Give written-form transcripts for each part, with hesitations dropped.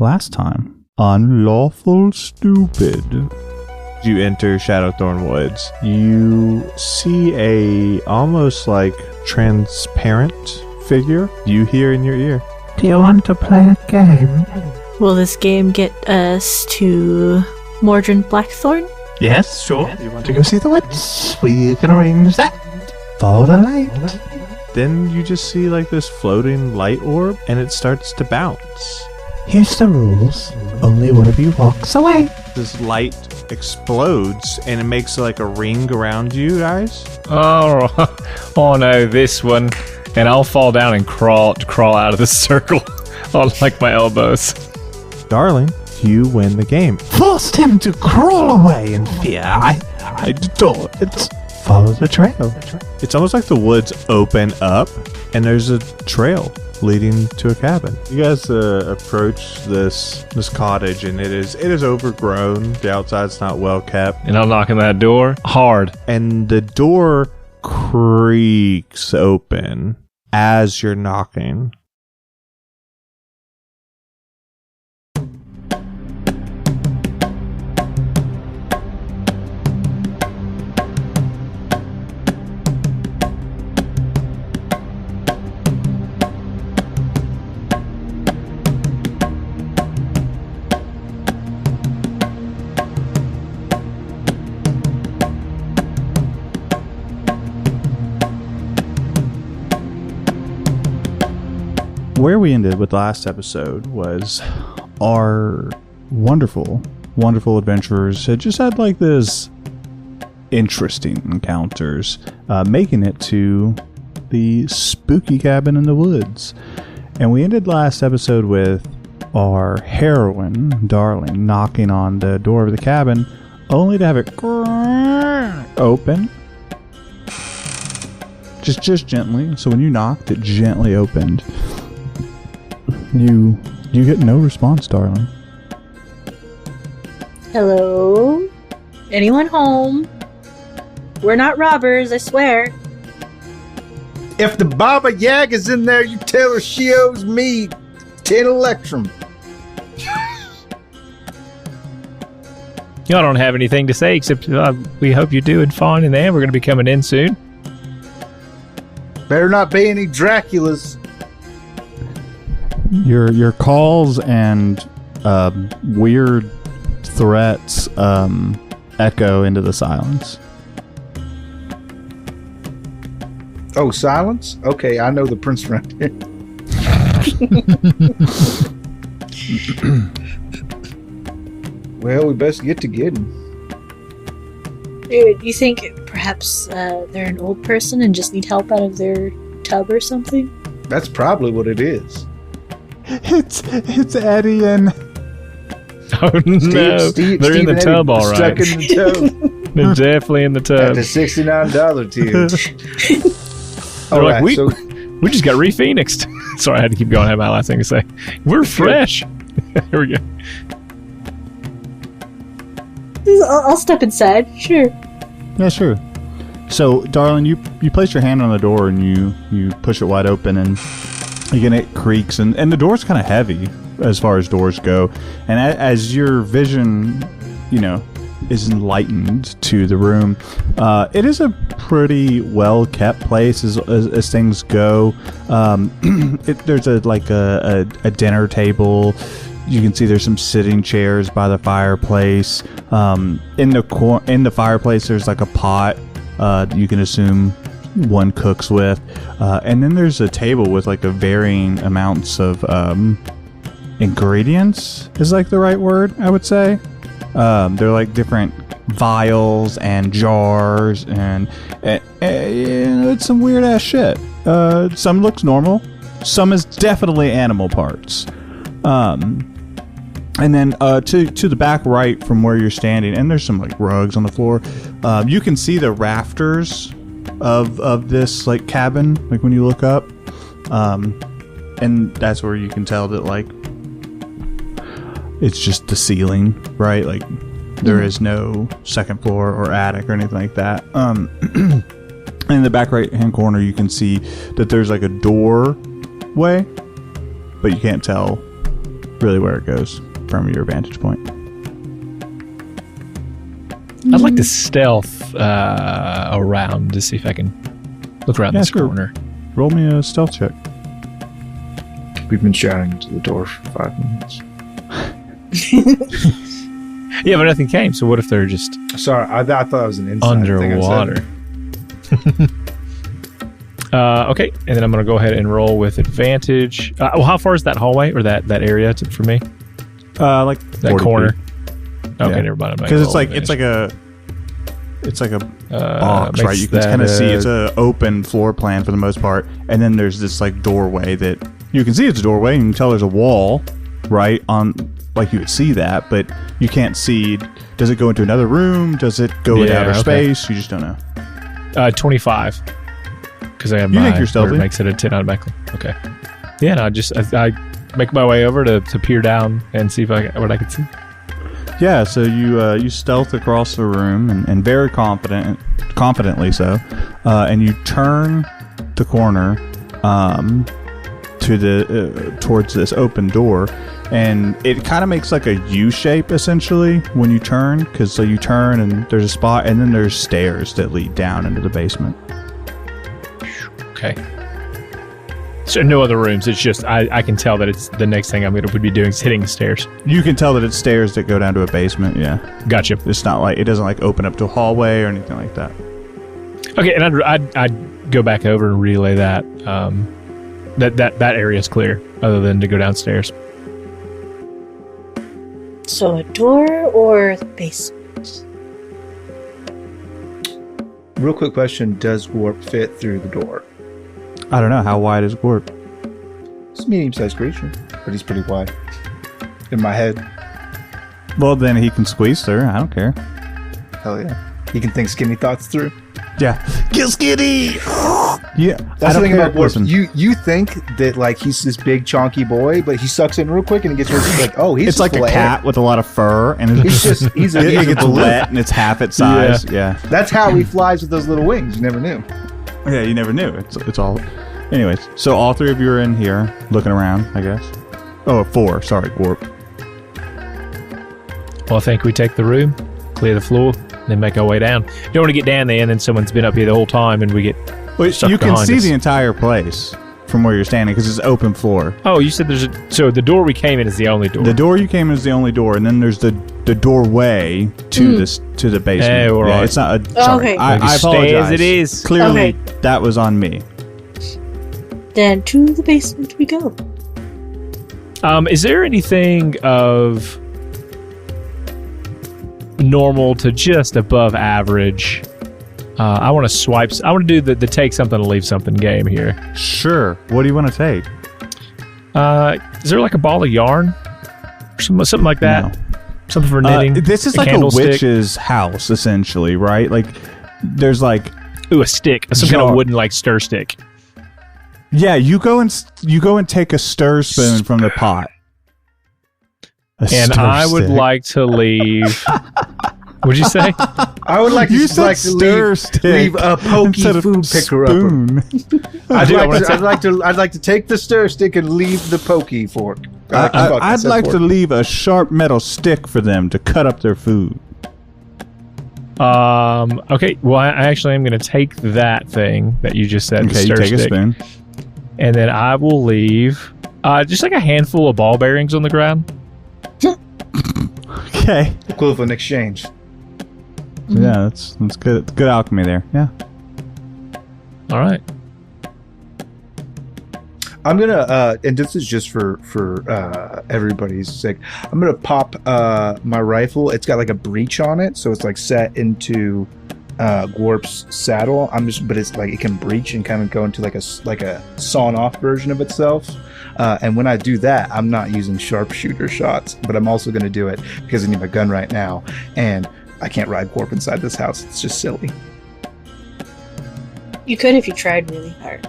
last time on Lawful Stupid. You enter Shadowthorn Woods. You see a almost like transparent figure you hear in your ear. Do you want to play a game? Will this game get us to Mordred Blackthorn? Yes, sure. You want to go see the woods? We can arrange that. Follow the light. Then you just see like this floating light orb, and it starts to bounce. Here's the rules. Only one of you walks away. This light explodes, and it makes like a ring around you guys. Oh no, this one. And I'll fall down and crawl out of the circle on like my elbows. Darling, you win the game. Forced him to crawl away in fear. I adore it. Follow the trail. It's almost like the woods open up, and there's a trail leading to a cabin. You guys approach this cottage, and it is overgrown. The outside's not well kept. And I'm knocking that door hard. And the door creaks open as you're knocking. Where we ended with last episode was our wonderful adventurers had just had like this interesting encounters, making it to the spooky cabin in the woods. And we ended last episode with our heroine, Darling, knocking on the door of the cabin, only to have it open. Just gently. So when you knocked, it gently opened. You get no response, Darling. Hello? Anyone home? We're not robbers, I swear. If the Baba Yaga's in there, you tell her she owes me 10 electrum. Y'all don't have anything to say except we hope you're doing fine in there. We're going to be coming in soon. Better not be any Draculas. Your calls and weird threats echo into the silence. Oh, silence? Okay, I know the prince right here. Well, we best get to getting. Dude, you think perhaps they're an old person and just need help out of their tub or something? That's probably what it is. It's Eddie and... Oh no, they're in the tub, all right. Stuck in the tub. They're definitely in the tub. At the $69 tier. They're like, we just got re-phoenixed. Sorry, I had to keep going. I had my last thing to say. We're fresh. Here we go. I'll step inside, sure. Yeah, sure. So, Darling, you place your hand on the door and you push it wide open, and again it creaks, and the door's kind of heavy as far as doors go. And as your vision, is enlightened to the room, it is a pretty well kept place as things go. There's a dinner table. You can see there's some sitting chairs by the fireplace. In the fireplace, there's like a pot. You can assume one cooks with, and then there's a table with like a varying amounts of ingredients. Is like the right word, I would say. They're like different vials and jars, and it's some weird ass shit. Some looks normal, some is definitely animal parts. And then to the back right from where you're standing, and there's some like rugs on the floor. You can see the rafters of this like cabin, like when you look up, and that's where you can tell that like it's just the ceiling, right? Like there is no second floor or attic or anything like that. In the back right hand corner, you can see that there's like a doorway, but you can't tell really where it goes from your vantage point. I'd like to stealth around to see if I can look around this corner. Roll me a stealth check. We've been shouting to the door for 5 minutes. Yeah, but nothing came. So what if they're just Sorry, I thought it was an inside underwater? Okay, and then I'm going to go ahead and roll with advantage. Well, how far is that hallway or that area for me? Like That 40 corner. feet. Okay, Yeah. never mind. Because it's like a box, right? You can kind of see it's a open floor plan for the most part, and then there's this like doorway that you can see it's a doorway, and you can tell there's a wall, right? On like you would see that, but you can't see. Does it go into another room? Does it go into outer space? You just don't know. 25. Because I have You my think you're stealthy? word makes it a 10 automatically. Okay. Yeah, no, I make my way over to peer down and see what I can see. Yeah, so you stealth across the room and very confidently so, and you turn the corner to the towards this open door, and it kind of makes like a U shape essentially when you turn, because so you turn and there's a spot, and then there's stairs that lead down into the basement. Okay. So no other rooms. It's just I can tell that it's the next thing I'm going to be doing is hitting the stairs. You can tell that it's stairs that go down to a basement. Yeah, Gotcha. it's not like it doesn't like open up to a hallway or anything like that. Okay, and I'd go back over and relay that that area is clear, other than to go downstairs. So a door or the basement? Real quick question: does Warp fit through the door? I don't know, how wide is Gorp? It's a medium-sized creature, but he's pretty wide. In my head, Well, then he can squeeze through. I don't care. hell yeah, he can think skinny thoughts through. Yeah, get skinny. Yeah, That's the thing about Warp. Listen, You think that like he's this big chonky boy, but he sucks in real quick and he gets really like, oh, he's it's just like full a of cat air. with a lot of fur, and He's just he's a, it he's a gets balloon. wet and it's half its size. Yeah. That's how he flies with those little wings. You never knew. Yeah, you never knew. It's all. Anyways, so all three of you are in here looking around, I guess. Oh, 4. Sorry, Warp. Well, I think we take the room, clear the floor, then make our way down. You don't want to get down there and then someone's been up here the whole time and we get stuck You can behind see us. the entire place from where you're standing because it's open floor. Oh, you said so the door we came in is the only door. The door you came in is the only door, and then there's the doorway to the basement. Hey, all right. It's not a. Sorry, Okay. I Stay apologize. as it is. Clearly, Okay. that was on me. Then to the basement we go. Is there anything of normal to just above average? I want to swipe. I want to do the take something and leave something game here. Sure. What do you want to take? Is there like a ball of yarn or something like that? No. Something for knitting. This is like a witch's house, essentially, right? Like, there's like, Ooh, a stick, some kind of wooden like stir stick. yeah, you go and take a stir spoon from the pot. And I would like to leave. What'd you say? I would like to, You said like to stir leave, stick leave a pokey instead of food picker spoon. upper. I'd like to take the stir stick and leave the pokey fork. I'd like to leave a sharp metal stick for them to cut up their food. Okay. Well, I actually am going to take that thing that you just said. The Okay, you stir take a stick, spoon. and then I will leave just like a handful of ball bearings on the ground. Okay. equivalent exchange. Yeah, that's good. Good alchemy there. Yeah. All right. I'm gonna, and this is just for everybody's sake. I'm gonna pop my rifle. It's got like a breech on it, so it's like set into Gwarp's saddle. But it's like it can breach and kind of go into like a sawn off version of itself. And when I do that, I'm not using sharpshooter shots, but I'm also gonna do it because I need my gun right now, and I can't ride Gwarp inside this house. It's just silly. You could if you tried really hard.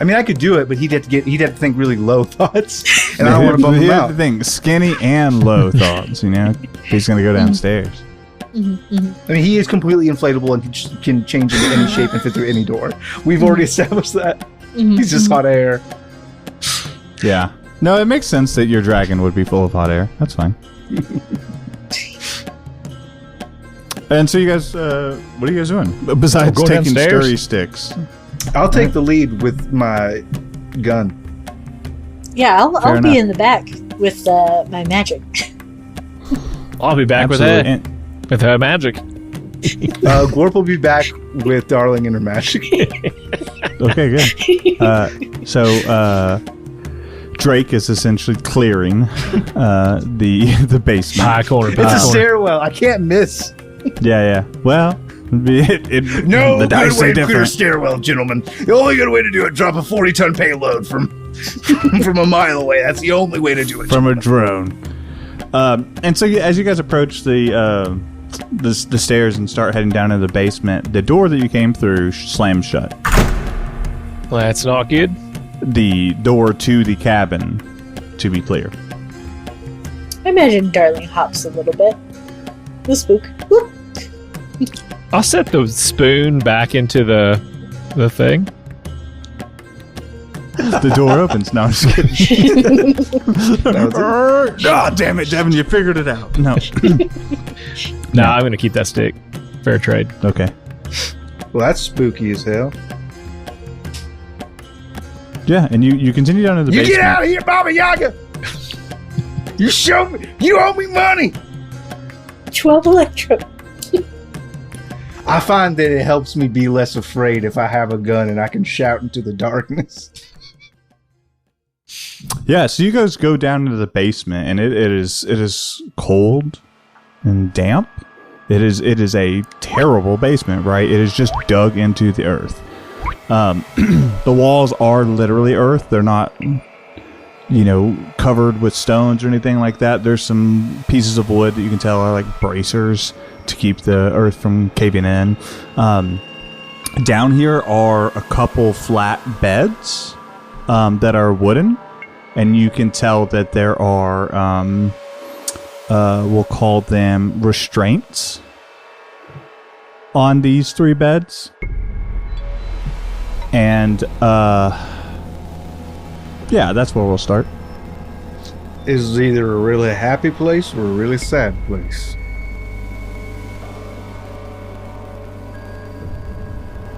I mean, I could do it, but he'd have to think really low thoughts, and I don't want to bum him Here's out. the thing: skinny and low thoughts. You know, he's gonna go downstairs. I mean, he is completely inflatable and can change into any shape and fit through any door. We've already established that. He's just hot air. Yeah. No, it makes sense that your dragon would be full of hot air. That's fine. And so you guys, what are you guys doing? Besides Go taking downstairs. stirry sticks. I'll take the lead with my gun. Yeah, I'll Fair be enough. in the back with my magic. I'll be back Absolutely. with her magic. Glorp will be back with Darling and her magic. Okay, good. So Drake is essentially clearing the basement. Pie corner. It's a stairwell. I can't miss. Yeah. Well, No the good dice way are to clear a different. stairwell, gentlemen. The only good way to do it, drop a 40-ton payload from a mile away. That's the only way to do it. From a drone. And so as you guys approach the stairs and start heading down into the basement, the door that you came through slams shut. Well, that's not good. The door to the cabin, to be clear. I imagine Darling hops a little bit. The spook. Whoop. I'll set the spoon back into the thing. The door opens. No, I'm just kidding. Oh, damn it, Devin, you figured it out. No. No, I'm going to keep that stick. Fair trade. Okay. Well, that's spooky as hell. Yeah, and you continue down to the You basement. get out of here, Baba Yaga! You show me. You owe me money. 12 electro. I find that it helps me be less afraid if I have a gun and I can shout into the darkness. Yeah, so you guys go down into the basement, and it is cold and damp. It is a terrible basement, right? It is just dug into the earth. The walls are literally earth. They're not, covered with stones or anything like that. There's some pieces of wood that you can tell are like bracers to keep the earth from caving in. Down here are a couple flat beds that are wooden, and you can tell that there are, we'll call them restraints on these 3 beds. And, yeah, that's where we'll start. Is either a really happy place or a really sad place.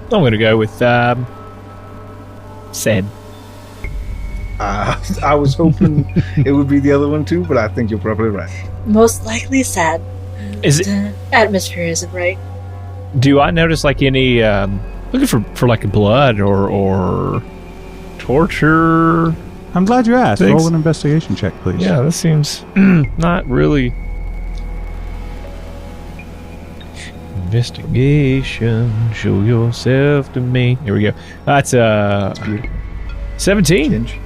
I'm going to go with sad. I was hoping it would be the other one too, but I think you're probably right. Most likely sad. Is it? The atmosphere isn't right. Do I notice like any looking for like blood or torture? I'm glad you asked. Thanks. Roll an investigation check, please. Yeah, this seems not really. Investigation. Show yourself to me. Here we go. That's 17. Ginge.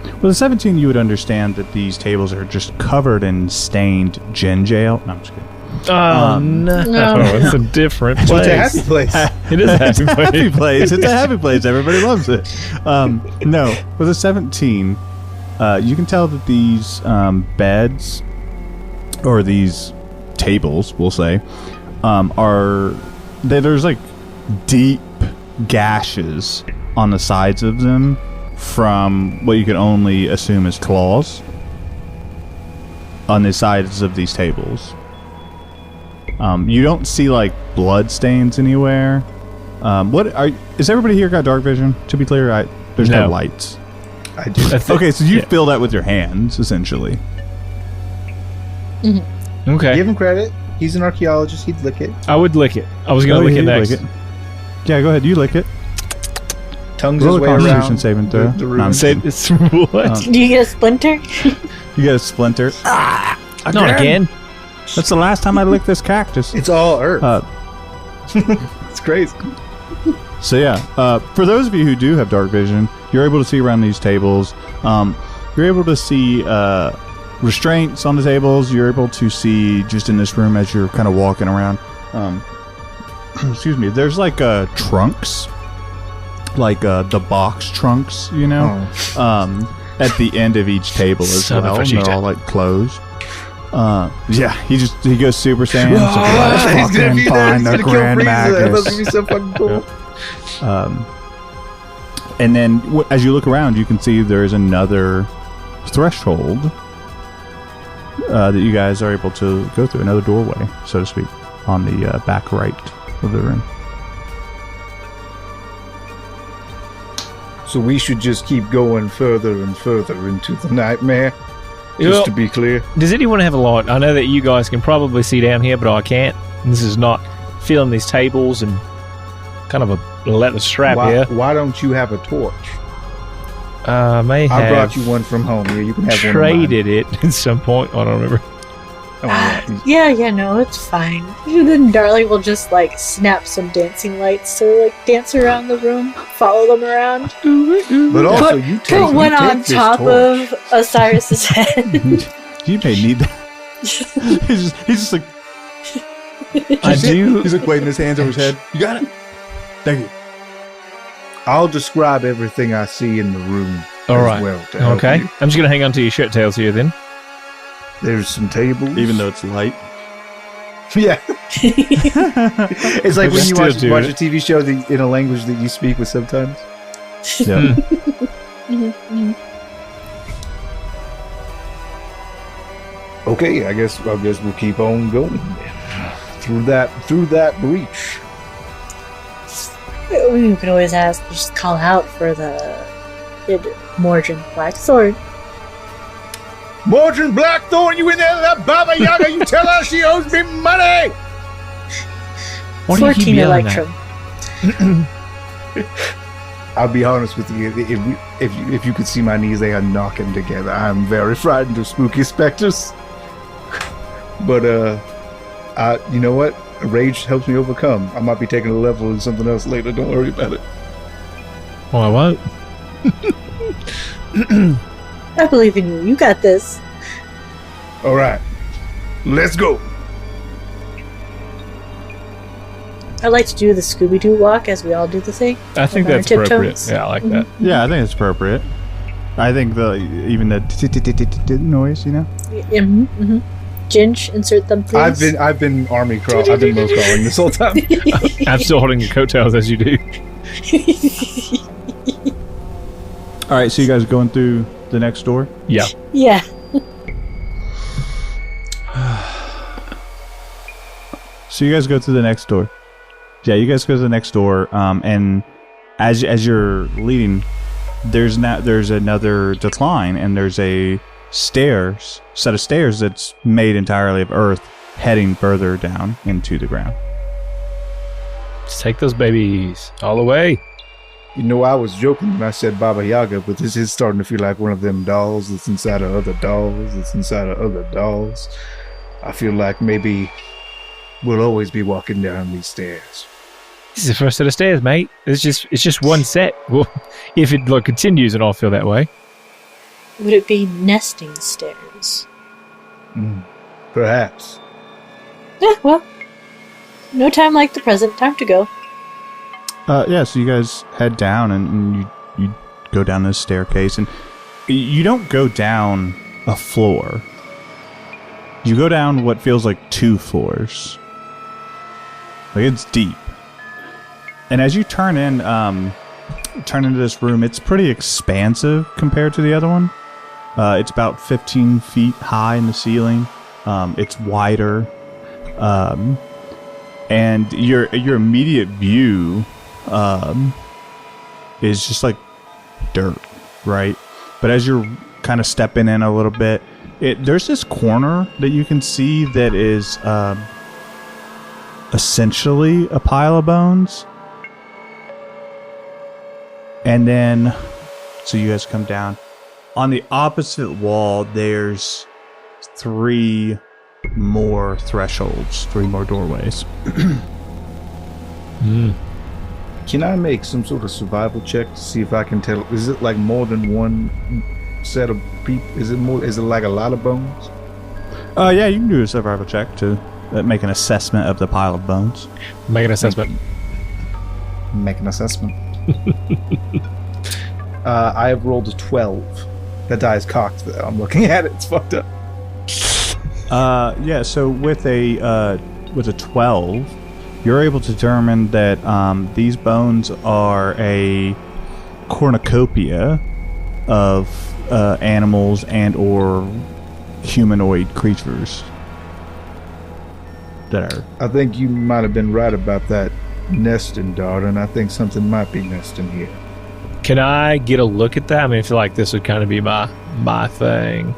Well, the 17, you would understand that these tables are just covered in stained gin jail. No, I'm just kidding. Oh no! No. It's a different It's a place. happy place. It is a happy It's a happy place. place. It's a happy place. Everybody loves it. No, with a 17, you can tell that these beds, or these tables, we'll say, there's like deep gashes on the sides of them from what you can only assume is claws on the sides of these tables. You don't see like blood stains anywhere. Is everybody here got dark vision? To be clear, there's no No. lights. I do. Okay, so you Yeah. fill that with your hands, essentially. Okay, Give him credit. He's an archaeologist. He'd lick it. I would lick it. I was gonna Oh, lick yeah, it you next. lick it. Yeah, go ahead. You lick it. Tongues Roll his a way Constitution around saving throw. the No, room. I'm Say it's what? Do you get a splinter? You get a splinter. Not again. That's the last time I licked this cactus. It's all earth. It's crazy. So yeah, for those of you who do have dark vision, you're able to see around these tables. You're able to see restraints on the tables. You're able to see just in this room as you're kind of walking around. Excuse me. There's like trunks, like the box trunks, at the end of each table as Son of well. a And they're cheetah. all like closed. Yeah, he goes Super Saiyan. He's gonna be there. He's the gonna kill Grand Frieza. That's Magus. gonna be so fucking cool. And then as you look around, you can see there's another threshold that you guys are able to go through, another doorway, so to speak, on the back right of the room. So we should just keep going further and further into the nightmare, just to be clear. Does anyone have a light? I know that you guys can probably see down here, but I can't. This is not feeling these tables and kind of a leather strap here. Why don't you have a torch? I brought you one from home. Yeah, you can have traded it at some point. I don't remember. Oh, yeah. Yeah, no, it's fine. And then Darlie will just like snap some dancing lights to like dance around the room, follow them around. But also, you take Put one on this top torch. of Osiris's head. You may need that. he's just like, I do. he's like waving his hands over his head. You got it? Thank you. I'll describe everything I see in the room. All right. Well to help Okay. you. I'm just going to hang on to your shirt tails here then. There's some tables. Even though it's light. Yeah. It's like when you watch a TV show in a language that you speak with subtitles. Yeah. Okay, I guess we'll keep on going through that breach. We can always just call out for the Mordrin Blackthorn. Mordrin Blackthorn, you in there, that Baba Yaga? You tell her she owes me money. What do you keep 14 yelling Electrum. I'll be honest with you. If you could see my knees, they are knocking together. I'm very frightened of spooky specters. But you know what? Rage helps me overcome. I might be taking a level in something else later. Don't worry about it. Well, I won't. I believe in you. You got this. All right, let's go. I like to do the Scooby-Doo walk as we all do the thing. I think on our that's appropriate. tiptoes. Yeah, I like that. Yeah, I think it's appropriate. I think even the noise, you know? Mm-hmm. Ginge, insert them, please. I've been army crawl. I've been low crawling this whole time. I'm still holding your coattails as you do. All right, so you guys going through the next door? Yeah. Yeah. So you guys go through the next door. Yeah, you guys go to the next door, and as you're leading, there's another decline, and there's a set of stairs that's made entirely of earth, heading further down into the ground. Just take those babies all the way. You know, I was joking when I said Baba Yaga, but this is starting to feel like one of them dolls that's inside of other dolls, that's inside of other dolls. I feel like maybe we'll always be walking down these stairs. This is the first set of stairs, mate. It's just one set. Well, if it continues, and I'll feel that way. Would it be nesting stairs? Perhaps. Yeah, well. No time like the present. Time to go. Yeah, so you guys head down, and you go down this staircase, and you don't go down a floor. You go down what feels like 2 floors. Like, it's deep. And as you turn into this room, it's pretty expansive compared to the other one. It's about 15 feet high in the ceiling. It's wider. And your immediate view is just like dirt, right? But as you're kind of stepping in a little bit, there's this corner that you can see that is essentially a pile of bones. And then, so you guys come down. On the opposite wall, there's 3 more thresholds, 3 more doorways. Can I make some sort of survival check to see if I can tell? Is it like more than one set of people? Is it like a lot of bones? Yeah, you can do a survival check to make an assessment of the pile of bones. Make an assessment. Make an assessment. I have rolled a 12. That die is cocked though. I'm looking at it. It's fucked up. Yeah. So with a 12, you're able to determine that these bones are a cornucopia of animals and or humanoid creatures that are. I think you might have been right about that nesting, darling. I think something might be nesting here. Can I get a look at that? I mean, I feel like this would kind of be my thing.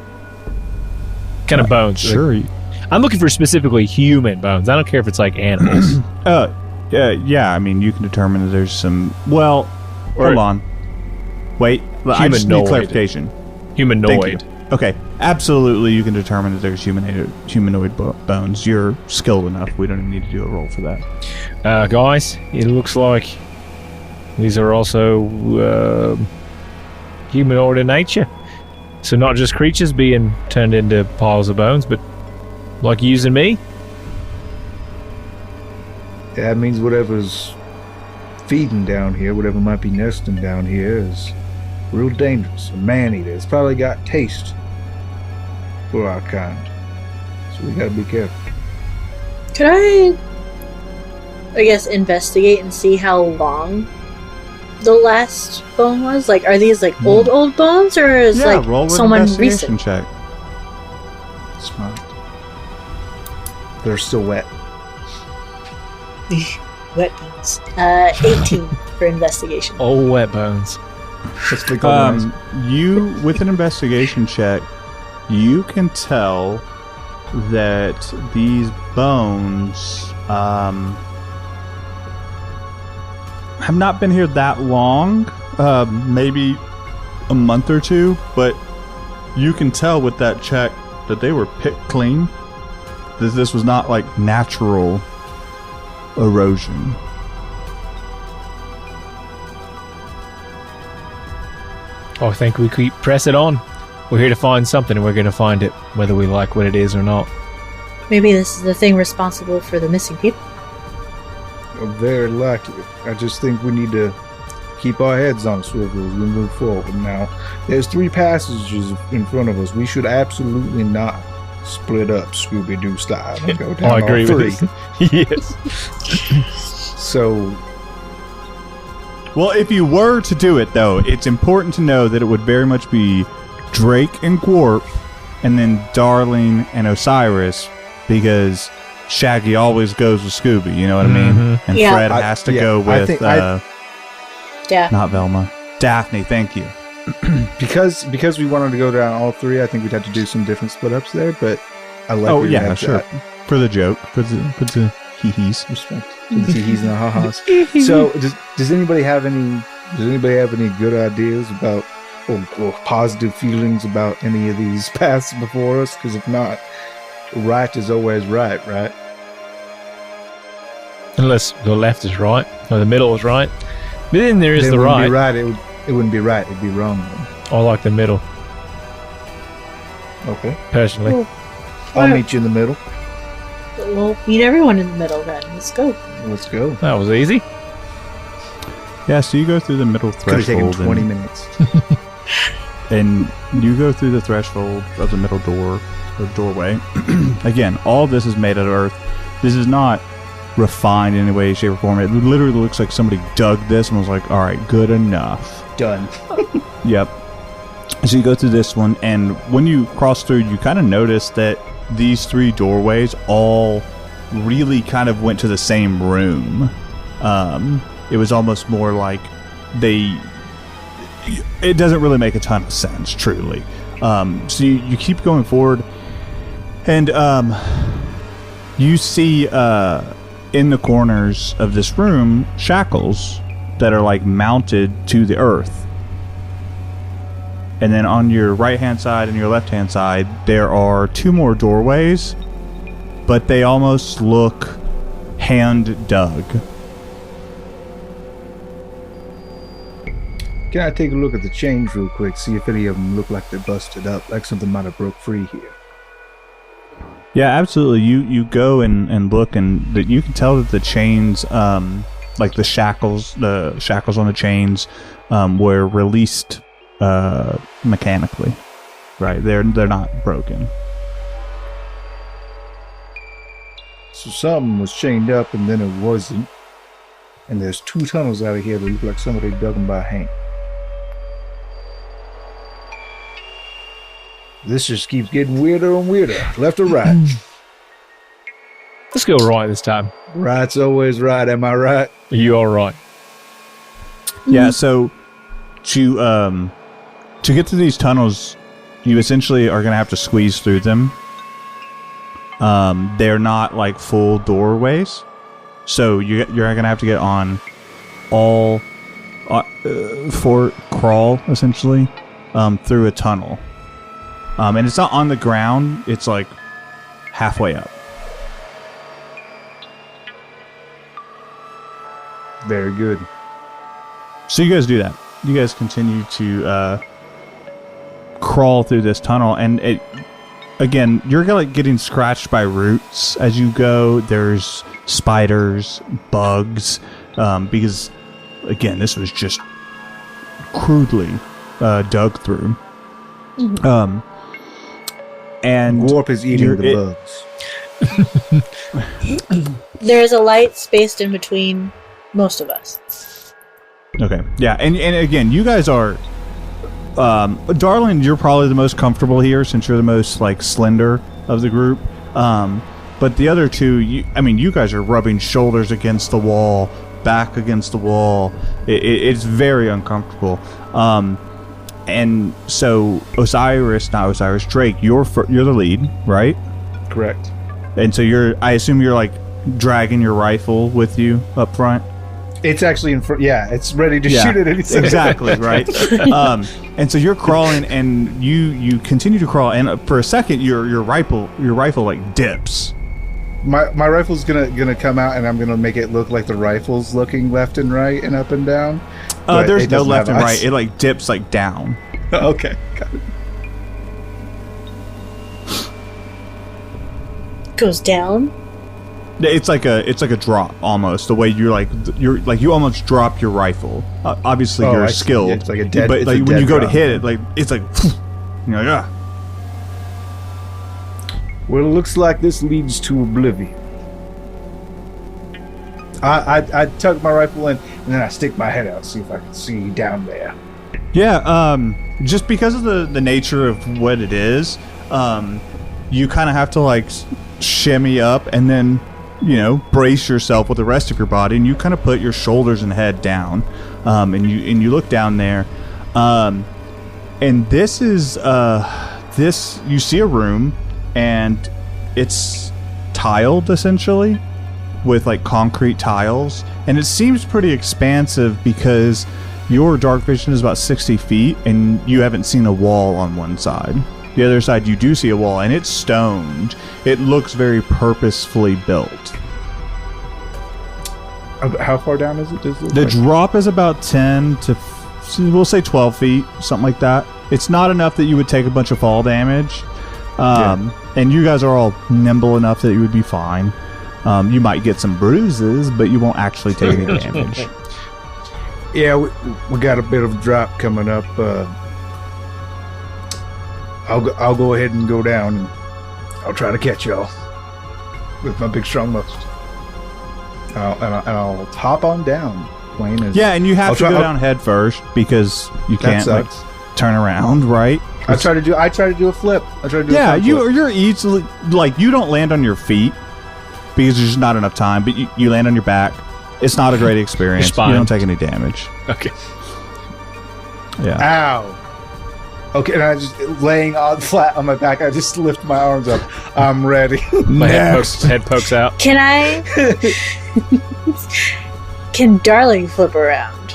Kind of bones. Sure. Like, I'm looking for specifically human bones. I don't care if it's like animals. Yeah, I mean, you can determine that there's some. Well, hold on. Wait, I just need Humanoid. clarification. Humanoid. Thank you. Okay, absolutely, you can determine that there's humanoid bones. You're skilled enough. We don't even need to do a roll for that. Guys, it looks like these are also humanoid in nature. So not just creatures being turned into piles of bones, but like using me. That means whatever's feeding down here, whatever might be nesting down here, is real dangerous. A man-eater. It's probably got taste for our kind. So we gotta be careful. Could I guess, investigate and see how long the last bone was? Like, are these like old bones, or is roll like with someone investigation recent? check. Smart. They're still wet. Wet bones. 18 for investigation. Oh, wet bones. Let's click on You, with an investigation check, you can tell that these bones have not been here that long, maybe a month or two, but you can tell with that check that they were picked clean. This was not like natural erosion. I think we keep press it on. We're here to find something, and we're going to find it, whether we like what it is or not. Maybe this is the thing responsible for the missing people. Very likely. I just think we need to keep our heads on a swivel as we move forward. Now, there's 3 passages in front of us. We should absolutely not split up Scooby-Doo style and go down I agree all 3. with this. Yes. So, Well, if you were to do it, though, it's important to know that it would very much be Drake and Gwarp, and then Darling and Osiris, because Shaggy always goes with Scooby, you know what I mean? And Yeah. Fred has to go I with, think Yeah. not Velma, Daphne, thank you. because we wanted to go down all 3, I think we'd have to do some different split ups there, but I like Oh, where you yeah, have sure. that. For the joke, for the hee-hees. Respect to the teehees and the ha-has. So, does anybody have any good ideas about or positive feelings about any of these paths before us? Because if not, right is always right? Unless the left is right, or the middle is right. But then there is Then the it wouldn't be right. right. It wouldn't be right. It'd be wrong. I like the middle, Okay. personally. Cool. I'll meet you in the middle. We'll meet everyone in the middle then. Let's go. Let's go. That was easy. Yeah, so you go through the middle Could have taken threshold 20 minutes. and you go through the threshold of the middle door or doorway. Again, all of this is made out of earth. This is not refined in any way, shape, or form. It literally looks like somebody dug this and was like, all right, good enough. Done. Yep. So you go through this one, and when you cross through, you kind of notice that these 3 doorways all really kind of went to the same room. It was almost more like it doesn't really make a ton of sense, truly. So you keep going forward, and you see in the corners of this room shackles that are like mounted to the earth. And then on your right-hand side and your left-hand side, there are 2 more doorways, but they almost look hand-dug. Can I take a look at the chains real quick, see if any of them look like they're busted up, like something might have broke free here? Yeah, absolutely. You go and look, and you can tell that the chains, like the shackles on the chains, were released mechanically. Right? They're not broken. So something was chained up and then it wasn't. And there's 2 tunnels out of here that look like somebody dug them by hand. This just keeps getting weirder and weirder. Left or right? Let's go right this time. Right's always right. Am I right? You are right. Yeah, so to get through these tunnels, you essentially are going to have to squeeze through them. They're not like full doorways, so you're going to have to get on all for crawl essentially through a tunnel. And it's not on the ground; it's like halfway up. Very good. So you guys do that. You guys continue to crawl through this tunnel, and again, you're like getting scratched by roots as you go. There's spiders, bugs, because again, this was just crudely dug through. Mhm. And Warp is eating the bugs. There's a light spaced in between most of us. Okay, yeah, and again, you guys are, Darlin, you're probably the most comfortable here since you're the most like slender of the group. But the other two, you guys are rubbing shoulders against the wall, back against the wall. It's very uncomfortable. And so Drake, you're the lead, right? Correct. And so I assume you're like dragging your rifle with you up front. It's actually in front. Yeah, it's ready to shoot at any second. Exactly, right? And so you're crawling, and you continue to crawl, and for a second, your rifle like dips. My rifle's gonna come out, and I'm gonna make it look like the rifle's looking left and right and up and down. There's no left and right. It like dips like down. Okay, got it. Goes down. It's like a drop almost. The way you almost drop your rifle. Obviously, you're skilled. It's like a dead. But like when you go to hit it, like it's like, you're like ah. Well, it looks like this leads to oblivion. I tuck my rifle in, and then I stick my head out, see if I can see down there. Yeah, just because of the nature of what it is, you kind of have to like shimmy up and then, brace yourself with the rest of your body, and you kind of put your shoulders and head down, and you look down there, and this is you see a room, and it's tiled essentially with like concrete tiles, and it seems pretty expansive because your dark vision is about 60 feet and you haven't seen a wall on one side. The other side you do see a wall, and it's stoned. It looks very purposefully built. How far down is it? The drop is about 10 to we'll say 12 feet, something like that. It's not enough that you would take a bunch of fall damage. And you guys are all nimble enough that you would be fine. You might get some bruises, but you won't actually take any damage. Yeah, we got a bit of a drop coming up. I'll go ahead and go down, and I'll try to catch y'all with my big strong muscles. I'll hop on down. Plain as and you have to go down head first because you can't like turn around, right? I try to do a flip. You're easily like you don't land on your feet because there's just not enough time, but you land on your back. It's not a great experience. You don't take any damage. Okay. Yeah. Ow. Okay, and I just laying on flat on my back. I just lift my arms up. I'm ready. My head pokes out. Can I? Can Darling flip around?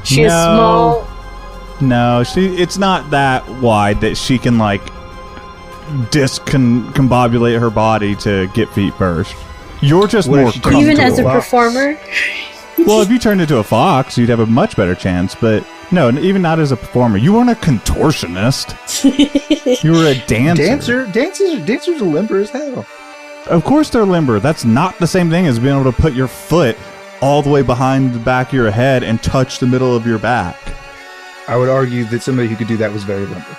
She's small. No, it's not that wide that she can like discombobulate her body to get feet first. You're just more comfortable. Even as a performer? Well, if you turned into a fox, you'd have a much better chance, but no, even not as a performer. You weren't a contortionist. You were a dancer. Dancers are limber as hell. Of course they're limber. That's not the same thing as being able to put your foot all the way behind the back of your head and touch the middle of your back. I would argue that somebody who could do that was very limber.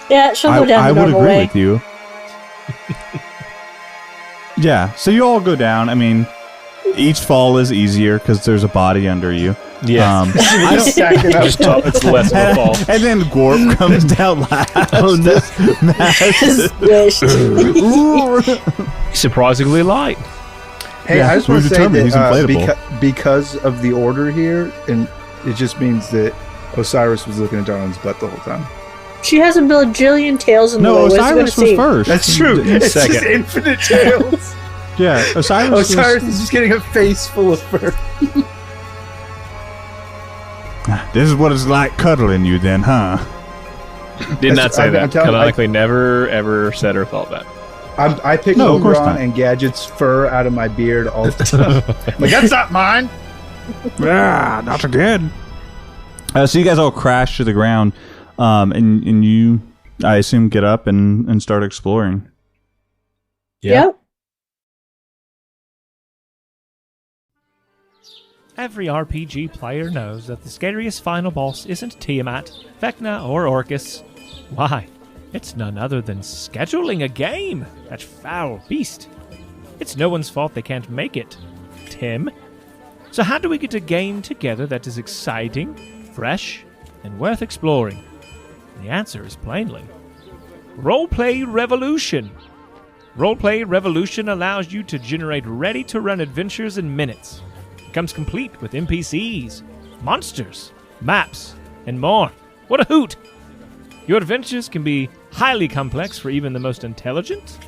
Yeah, she'll go down the normal way. I would agree with you. Yeah, so you all go down. I mean, each fall is easier because there's a body under you. Yeah. I don't, Just top, it's less of a fall. and then Gorp comes down last. This Surprisingly light. Hey, Yeah, I just want to we've say determined he's that inflatable. because of the order here, and it just means that Osiris was looking at Darlin's butt the whole time. She has a bajillion tails in the No, way. What's it Osiris gonna was see? first. That's true. He's It's second. just infinite tails. Yeah, Osiris Osiris is just getting a face full of fur. This is what it's like cuddling you, then, huh? Did not say I'm that. telling- Canonically, never ever said or thought that. I pick No, of course Ogron not. and Gadget's fur out of my beard all the time. Like, that's not mine. Yeah, not again. So you guys all crash to the ground, and you, I assume, get up and start exploring. Yeah. Yep. Every RPG player knows that the scariest final boss isn't Tiamat, Vecna, or Orcus. Why? It's none other than scheduling a game, that foul beast. It's no one's fault they can't make it. Tim? So how do we get a game together that is exciting, fresh, and worth exploring? The answer is plainly Roleplay Revolution. Roleplay Revolution allows you to generate ready-to-run adventures in minutes. It comes complete with NPCs, monsters, maps, and more. What a hoot! Your adventures can be highly complex for even the most intelligent,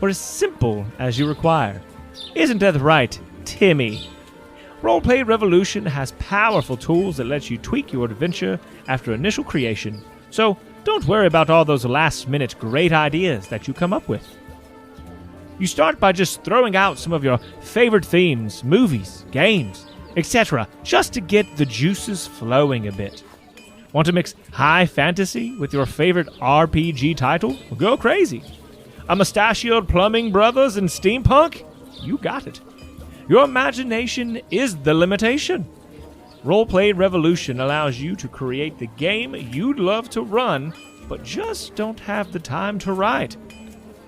or as simple as you require. Isn't that right, Timmy? Roleplay Revolution has powerful tools that let you tweak your adventure after initial creation, so don't worry about all those last-minute great ideas that you come up with. You start by just throwing out some of your favorite themes, movies, games, etc., just to get the juices flowing a bit. Want to mix high fantasy with your favorite RPG title? Well, go crazy. A mustachioed plumbing brothers and steampunk? You got it. Your imagination is the limitation. Roleplay Revolution allows you to create the game you'd love to run, but just don't have the time to write.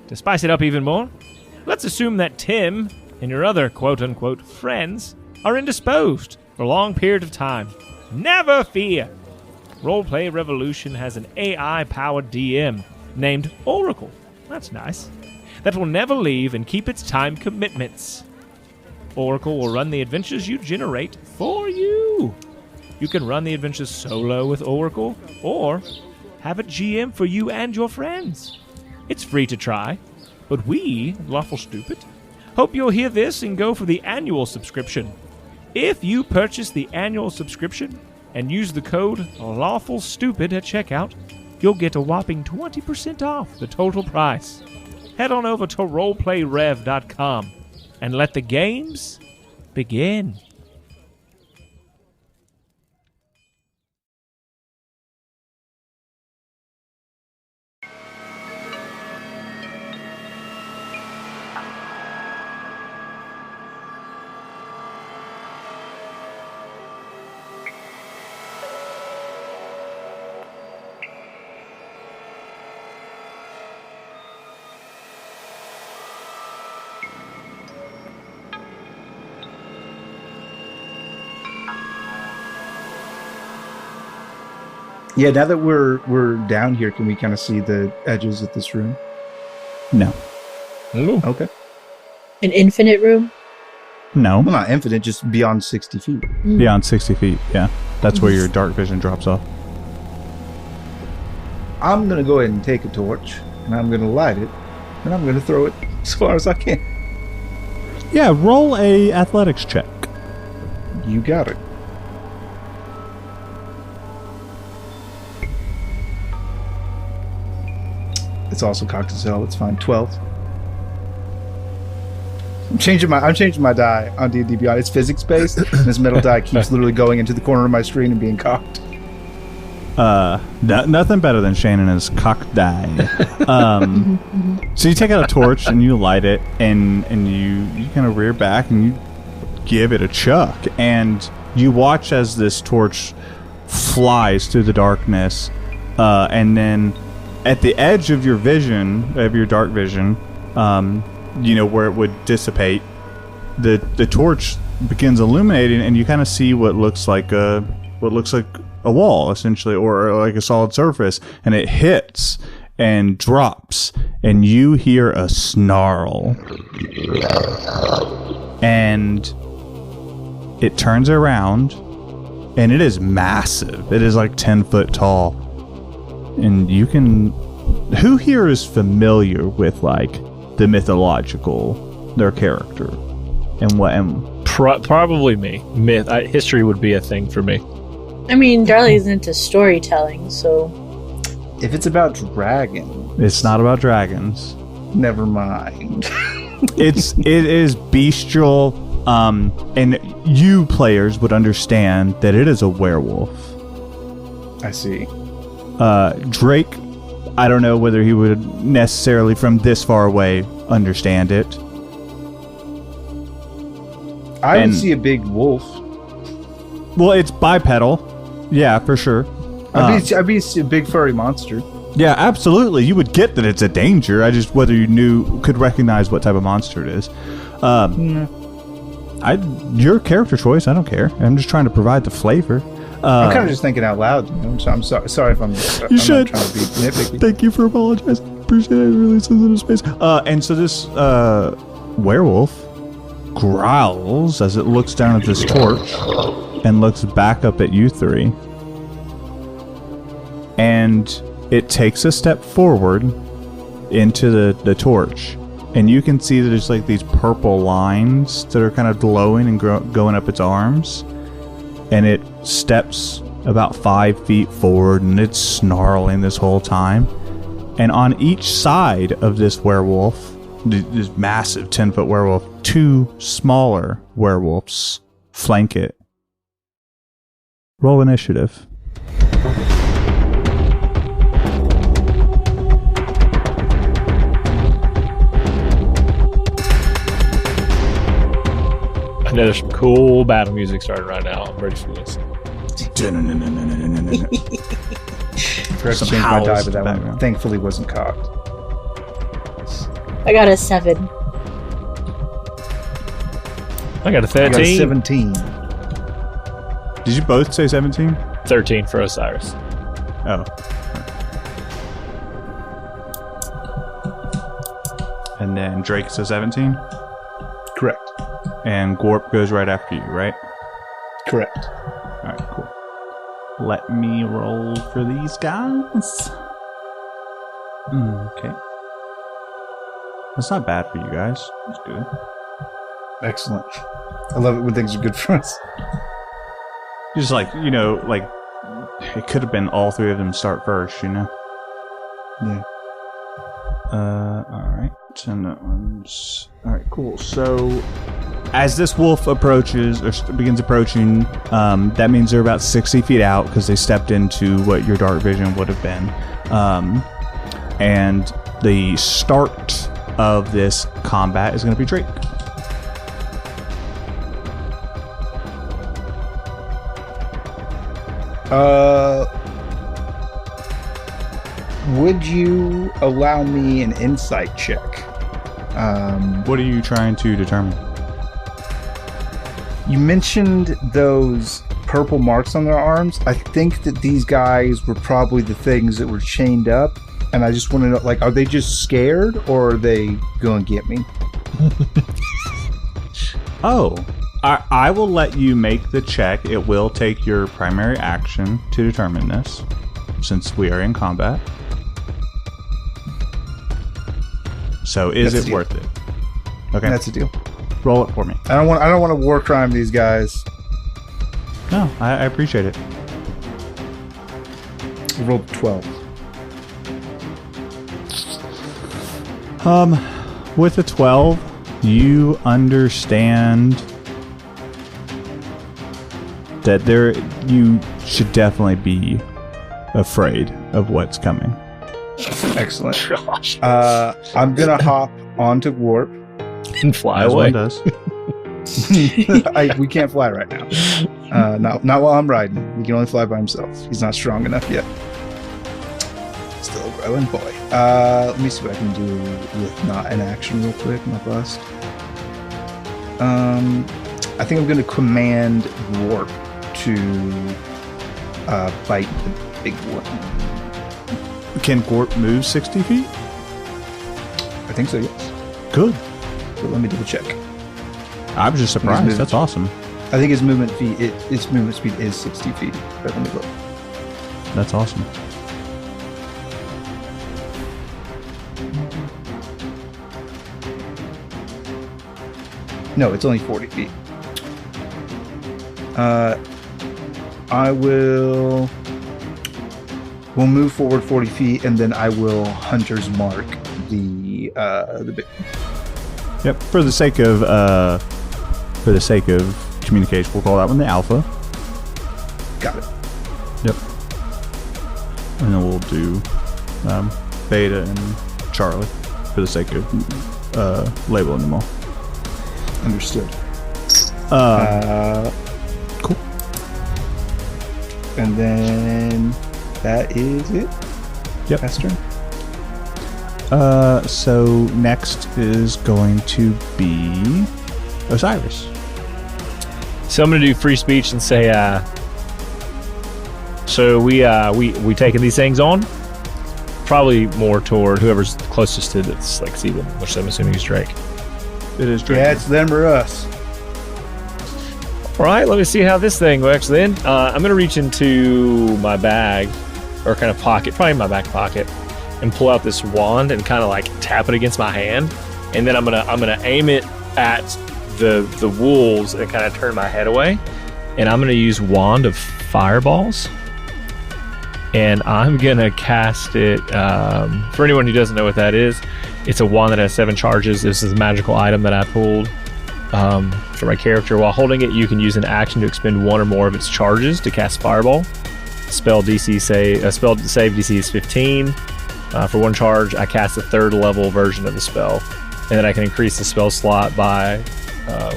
To spice it up even more, let's assume that Tim and your other quote-unquote friends are indisposed for a long period of time. Never fear! Roleplay Revolution has an AI-powered DM named Oracle. That's nice. That will never leave and keep its time commitments. Oracle will run the adventures you generate for you. You can run the adventures solo with Oracle, or have it GM for you and your friends. It's free to try, but we, Lawful Stupid, hope you'll hear this and go for the annual subscription. If you purchase the annual subscription and use the code Lawful Stupid at checkout, you'll get a whopping 20% off the total price. Head on over to roleplayrev.com and let the games begin. Yeah, now that we're down here, can we kind of see the edges of this room? No. Ooh. Okay. An infinite room? No. Well, not infinite, just beyond 60 feet. Beyond 60 feet, yeah. That's where your dark vision drops off. I'm going to go ahead and take a torch, and I'm going to light it, and I'm going to throw it as far as I can. Yeah, roll a athletics check. You got it. It's also cocked as hell. It's fine. 12. I'm changing my die on D&D Beyond. It's physics based, and this metal die keeps literally going into the corner of my screen and being cocked. Nothing better than Shane and his cocked die. So you take out a torch and you light it, and you kind of rear back and you give it a chuck, and you watch as this torch flies through the darkness, and then at the edge of your vision, of your dark vision, where it would dissipate, the torch begins illuminating, and you kind of see what looks like a wall, essentially, or like a solid surface, and it hits and drops, and you hear a snarl, and it turns around, and it is massive. It is like 10 foot tall, and you can. Who here is familiar with like the mythological, their character, and what? And probably me. History would be a thing for me. I mean, Darley's into storytelling, so... If it's about dragons... It's not about dragons. Never mind. it is bestial, and you players would understand that it is a werewolf. I see. Drake, I don't know whether he would necessarily from this far away understand it. I would see a big wolf. Well, it's bipedal. Yeah, for sure. I'd be a big furry monster. Yeah, absolutely. You would get that it's a danger. I just whether you could recognize what type of monster it is. Your character choice. I don't care. I'm just trying to provide the flavor. I'm kind of just thinking out loud. So I'm sorry if I'm. You should. Not trying to be nitpicky. Thank you for apologizing. Appreciate it. Really sensitive space. And so this werewolf growls as it looks down at this torch and looks back up at you three. And it takes a step forward into the torch. And you can see that there's like these purple lines that are kind of glowing and going up its arms. And it steps about 5 feet forward, and it's snarling this whole time. And on each side of this werewolf, this massive 10-foot werewolf, 2 smaller werewolves flank it. Roll initiative. I know there's some cool battle music starting right now. I'm ready for this. Forgot to change my die, but that one thankfully wasn't cocked. I got a 7. I got a 13. I got a 17. Did you both say 17? 13 for Osiris. Oh. And then Drake says 17? Correct. And Gorp goes right after you, right? Correct. Alright, cool. Let me roll for these guys. Okay. That's not bad for you guys. That's good. Excellent. I love it when things are good for us. Just like, it could have been all 3 of them start first, Yeah. Alright. 10 ones. Alright, cool. So, as this wolf approaches, or begins approaching, that means they're about 60 feet out, because they stepped into what your dark vision would have been. And the start of this combat is going to be Drake. Would you allow me an insight check? What are you trying to determine? You mentioned those purple marks on their arms. I think that these guys were probably the things that were chained up, and I just want to know, are they just scared, or are they going to get me? Oh, I will let you make the check. It will take your primary action to determine this, since we are in combat. So is it worth it? Okay, that's a deal. Roll it for me. I don't want to war crime these guys. No, I appreciate it. I rolled 12. With a 12, you understand that you should definitely be afraid of what's coming. Excellent. Gosh. I'm gonna hop onto Warp. And fly As away. one does. We can't fly right now. Not while I'm riding. He can only fly by himself. He's not strong enough yet. Still a growing boy. Let me see what I can do with not an action real quick. My bust. I think I'm going to command Warp to fight the big one. Can Gorp move 60 feet? I think so, yes. Good. But let me double check. I was just surprised. That's awesome. I think his movement speed is 60 feet. But let me look. That's awesome. No, it's only 40 feet. We'll move forward 40 feet, and then I will Hunter's Mark the bit. Yep. For the sake of communication, we'll call that one the Alpha. Got it. Yep. And then we'll do Beta and Charlie for the sake of labeling them all. Understood. Cool. And then that is it. Yep. Pass turn. So next is going to be Osiris. So I'm going to do free speech and say, so we taking these things on? Probably more toward whoever's closest to this, like Steven, which I'm assuming is Drake. It is Drake. Yeah, it's them or us. All right, let me see how this thing works then. I'm going to reach into my bag, or kind of pocket, probably my back pocket, and pull out this wand and kind of like tap it against my hand. And then I'm gonna aim it at the wolves and kind of turn my head away. And I'm going to use Wand of Fireballs. And I'm going to cast it, for anyone who doesn't know what that is, it's a wand that has 7 charges. This is a magical item that I pulled for my character. While holding it, you can use an action to expend 1 or more of its charges to cast Fireball. Spell save DC is 15. For 1 charge, I cast a 3rd level version of the spell. And then I can increase the spell slot by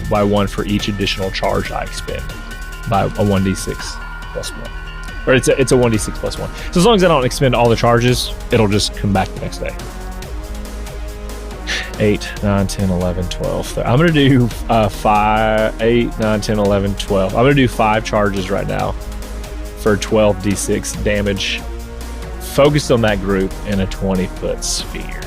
1 for each additional charge I expend by a 1d6 plus 1. Or it's a 1d6 plus 1. So as long as I don't expend all the charges, it'll just come back the next day. 8, 9, 10, 11, 12. I'm going to do 5, 8, 9, 10, 11, 12. I'm going to do 5 charges right now for 12d6 damage, focused on that group in a 20-foot sphere.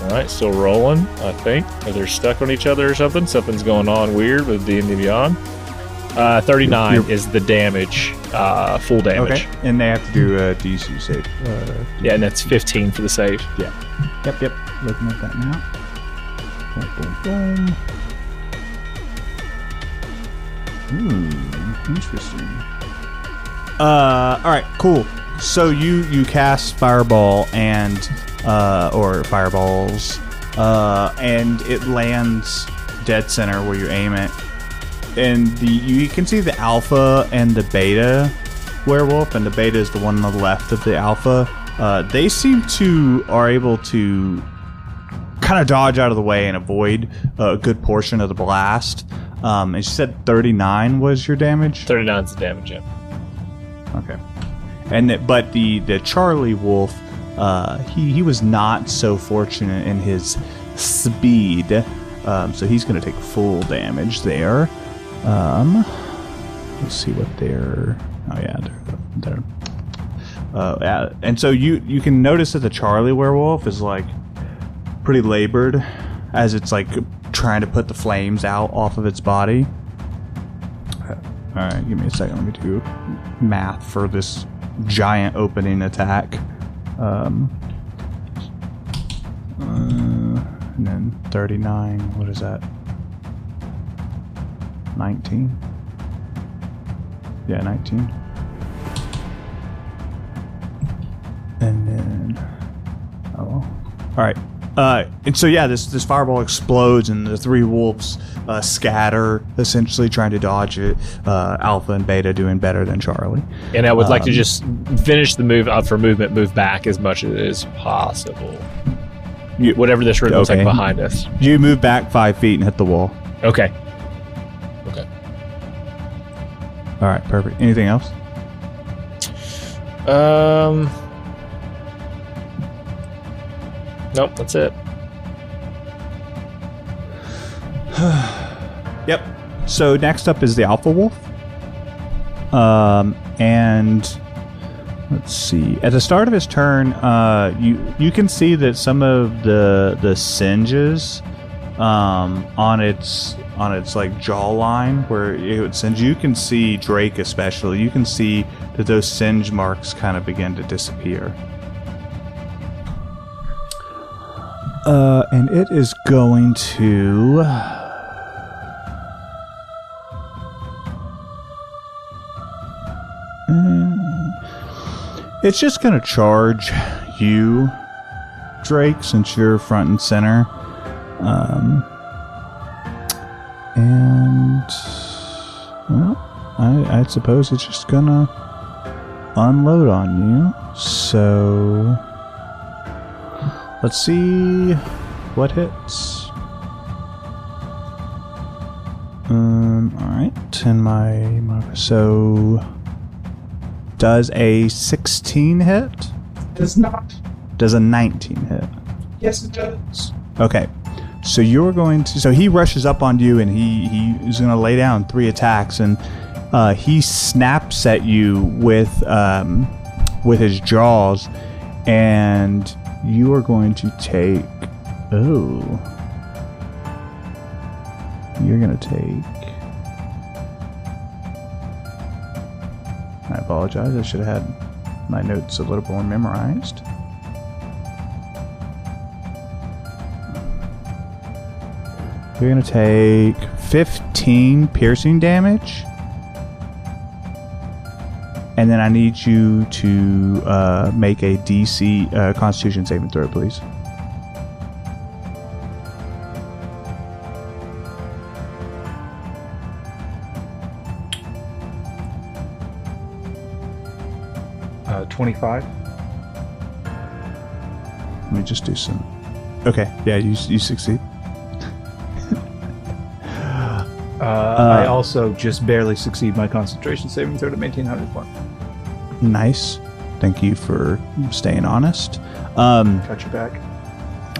Alright, still rolling, I think. Are they stuck on each other or something? Something's going on weird with D&D Beyond. 39 is the damage, full damage. Okay, and they have to do a DC save. Yeah, and that's 15 for the save. Yeah. Yep. Looking at that now. Boom. Interesting. Alright, cool. So you cast Fireball and or fireballs, and it lands dead center where you aim it. And you can see the alpha and the beta werewolf, and the beta is the one on the left of the alpha. They seem to are able to kind of dodge out of the way and avoid a good portion of the blast. And you said 39 was your damage? 39 is the damage, yeah. Okay. And but the Charlie wolf, he was not so fortunate in his speed, so he's going to take full damage there. Let's see what they're. Oh yeah, they're. Yeah. And so you can notice that the Charlie werewolf is like pretty labored as it's like trying to put the flames out off of its body. All right, give me a second. Let me do math for this giant opening attack. And then 39. What is that? 19. Yeah, 19. And then, all right. And so yeah, this fireball explodes, and the 3 wolves scatter, essentially trying to dodge it. Alpha and Beta doing better than Charlie. And I would like to just finish the move up for movement, move back as much as possible. whatever this room looks like Okay. behind us. You move back 5 feet and hit the wall. Okay. All right, perfect. Anything else? Nope, that's it. Yep. So next up is the Alpha Wolf. And let's see. At the start of his turn, you can see that some of the singes on its like jawline where it would singe. You can see Drake especially. You can see that those singe marks kind of begin to disappear. And it is going to. It's just going to charge you, Drake, since you're front and center. And, well, I suppose it's just going to unload on you. So, let's see what hits. Alright, and my so does a 16 hit? Does not. Does a 19 hit? Yes, it does. Okay. So you're going to. So he rushes up on you, and he's going to lay down 3 attacks, and he snaps at you with his jaws, and you are going to take. Oh, you're going to take. I apologize. I should have had my notes a little more memorized. You're going to take 15 piercing damage. And then I need you to make a DC Constitution saving throw, please. Uh, 25. Let me just do some. Okay, yeah, you succeed. I also just barely succeed my concentration saving throw to maintain 100 point. Nice. Thank you for staying honest. Got your back.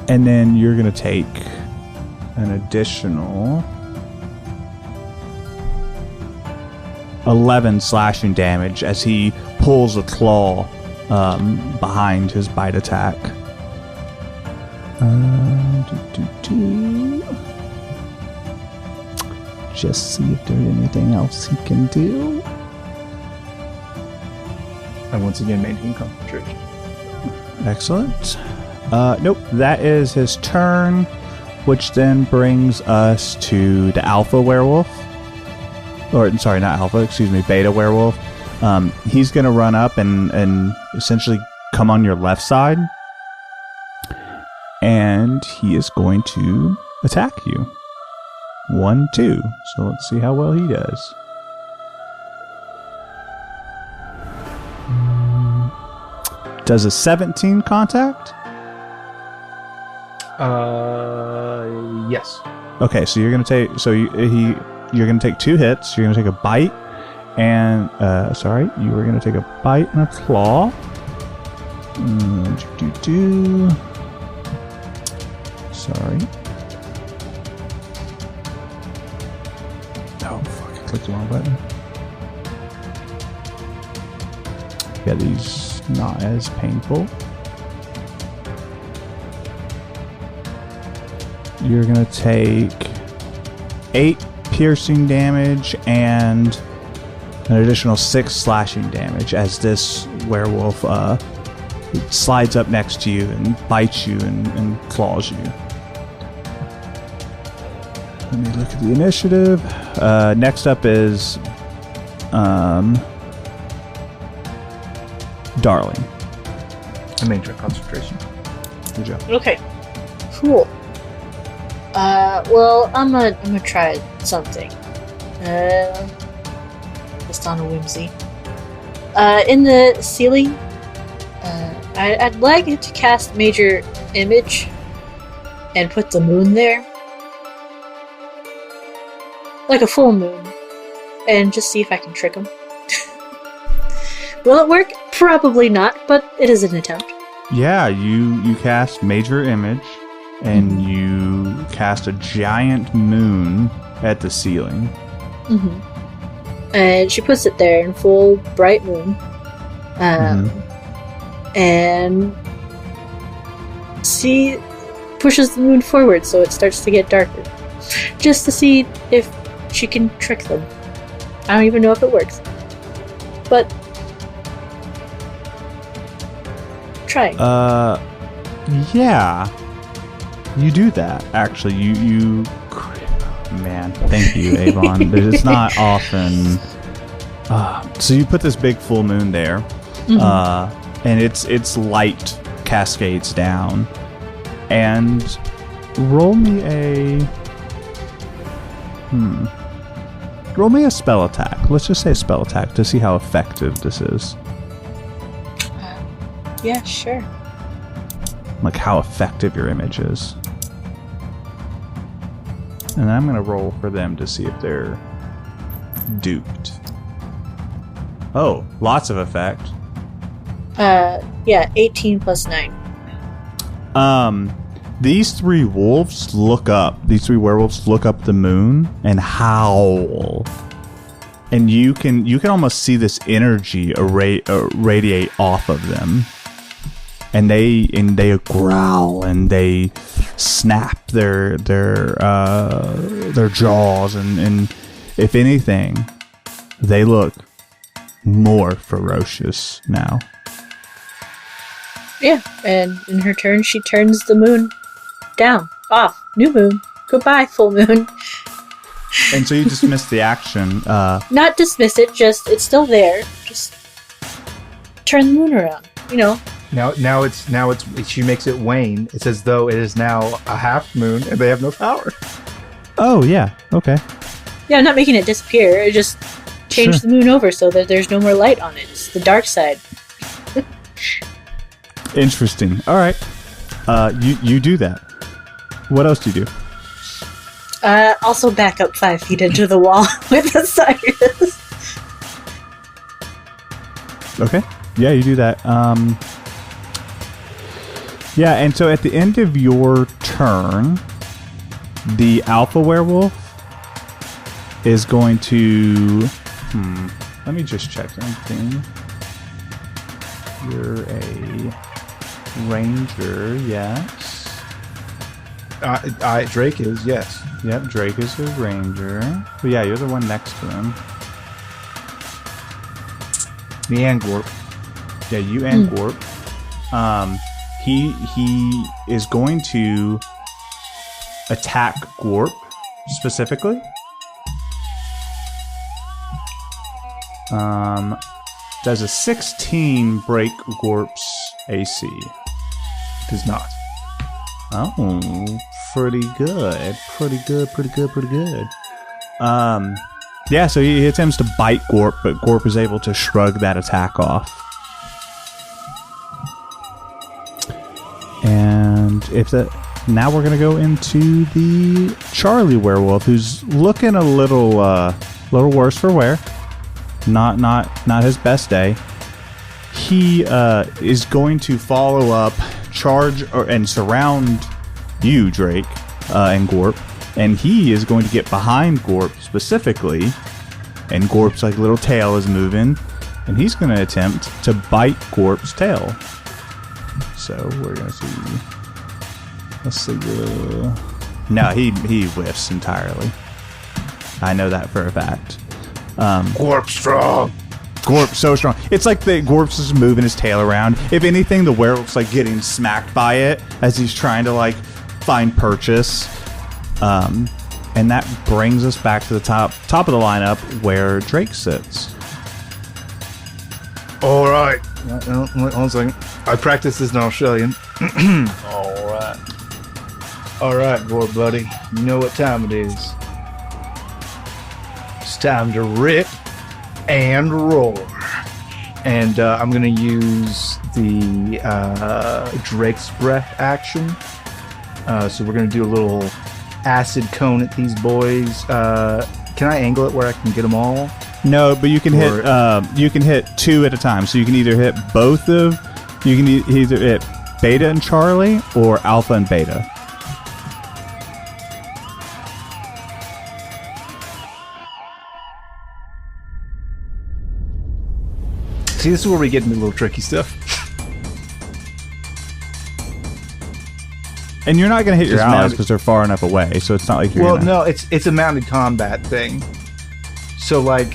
And then you're going to take an additional 11 slashing damage as he pulls a claw behind his bite attack. Just see if there's anything else he can do. I once again maintain concentration. Excellent. Nope, that is his turn, which then brings us to the alpha werewolf. Or, sorry, not alpha, excuse me, beta werewolf. He's going to run up and essentially come on your left side. And he is going to attack you. 1, 2. So let's see how well he does. Does a 17 contact? Yes. Okay, so you're gonna take you're gonna take 2 hits. You're gonna take a bite and you were gonna take a bite and a claw. Sorry. Oh fuck! I clicked the wrong button. Yeah, these not as painful. You're gonna take 8 piercing damage and an additional 6 slashing damage as this werewolf slides up next to you and bites you and claws you. Let me look at the initiative. Next up is Darling. I maintain concentration. Good job. Okay. Cool. Well, I'm gonna try something. Just on a whimsy. In the ceiling, I'd like it to cast Major Image and put the moon there. Like a full moon. And just see if I can trick him. Will it work? Probably not, but it is an attempt. Yeah, you cast Major Image, and you cast a giant moon at the ceiling. Mm-hmm. And she puts it there in full bright moon. And she pushes the moon forward so it starts to get darker. Just to see if she can trick them. I don't even know if it works. But trying. Yeah. You do that, actually. You man, thank you, Avon. It's not often. So you put this big full moon there, and its light cascades down. And roll me a spell attack. Let's just say spell attack to see how effective this is. Yeah, sure. Like how effective your image is. And I'm going to roll for them to see if they're duped. Oh, lots of effect. Yeah, 18 plus 9. These three werewolves look up the moon and howl. And you can almost see this energy radiate off of them. And they growl and they snap their jaws and if anything, they look more ferocious now. Yeah, and in her turn, she turns the moon down, off, new moon, goodbye, full moon. And so you dismiss the action. Not dismiss it, just it's still there. Just turn the moon around, you know. Now it's she makes it wane. It's as though it is now a half moon and they have no power. Oh yeah, okay. Yeah, I'm not making it disappear. I just changed the moon over so that there's no more light on it. It's the dark side. Interesting. All right. You do that. What else do you do? Also back up 5 feet into the wall with the Cyrus. Okay. Yeah, you do that. Yeah, and so at the end of your turn, the alpha werewolf is going to... let me just check something. You're a ranger, yes. Drake is, yes. Yep, Drake is a ranger. But yeah, you're the one next to him. Me and Gorp. Yeah, you and Gorp. He is going to attack Gorp specifically. Does a 16 break Gorp's AC? Does not. Oh, pretty good. Yeah, so he attempts to bite Gorp, but Gorp is able to shrug that attack off. And now we're gonna go into the Charlie werewolf, who's looking a little worse for wear. Not his best day. He is going to follow up, charge and surround you, Drake, and Gorp, and he is going to get behind Gorp specifically, and Gorp's like little tail is moving, and he's going to attempt to bite Gorp's tail. So we're gonna see. Let's see. No, he whiffs entirely. I know that for a fact. Gorp strong. Gorp so strong. It's like the Gorp's just moving his tail around. If anything, the werewolf's like getting smacked by it as he's trying to like find purchase. And that brings us back to the top of the lineup where Drake sits. All right. One second. I practiced this in Australian. All right, Gorp buddy. You know what time it is. It's time to rip and roar. And I'm going to use the Drake's Breath action So we're going to do a little acid cone at these boys. Can I angle it where I can get them all? No, but you can hit 2 at a time. So you can either hit both of. You can either hit Beta and Charlie or Alpha and Beta. See, this is where we get into a little tricky stuff. And you're not going to hit your Just allies mounted- because they're far enough away. So it's not like you're. Well, gonna... no, it's a mounted combat thing. So, like,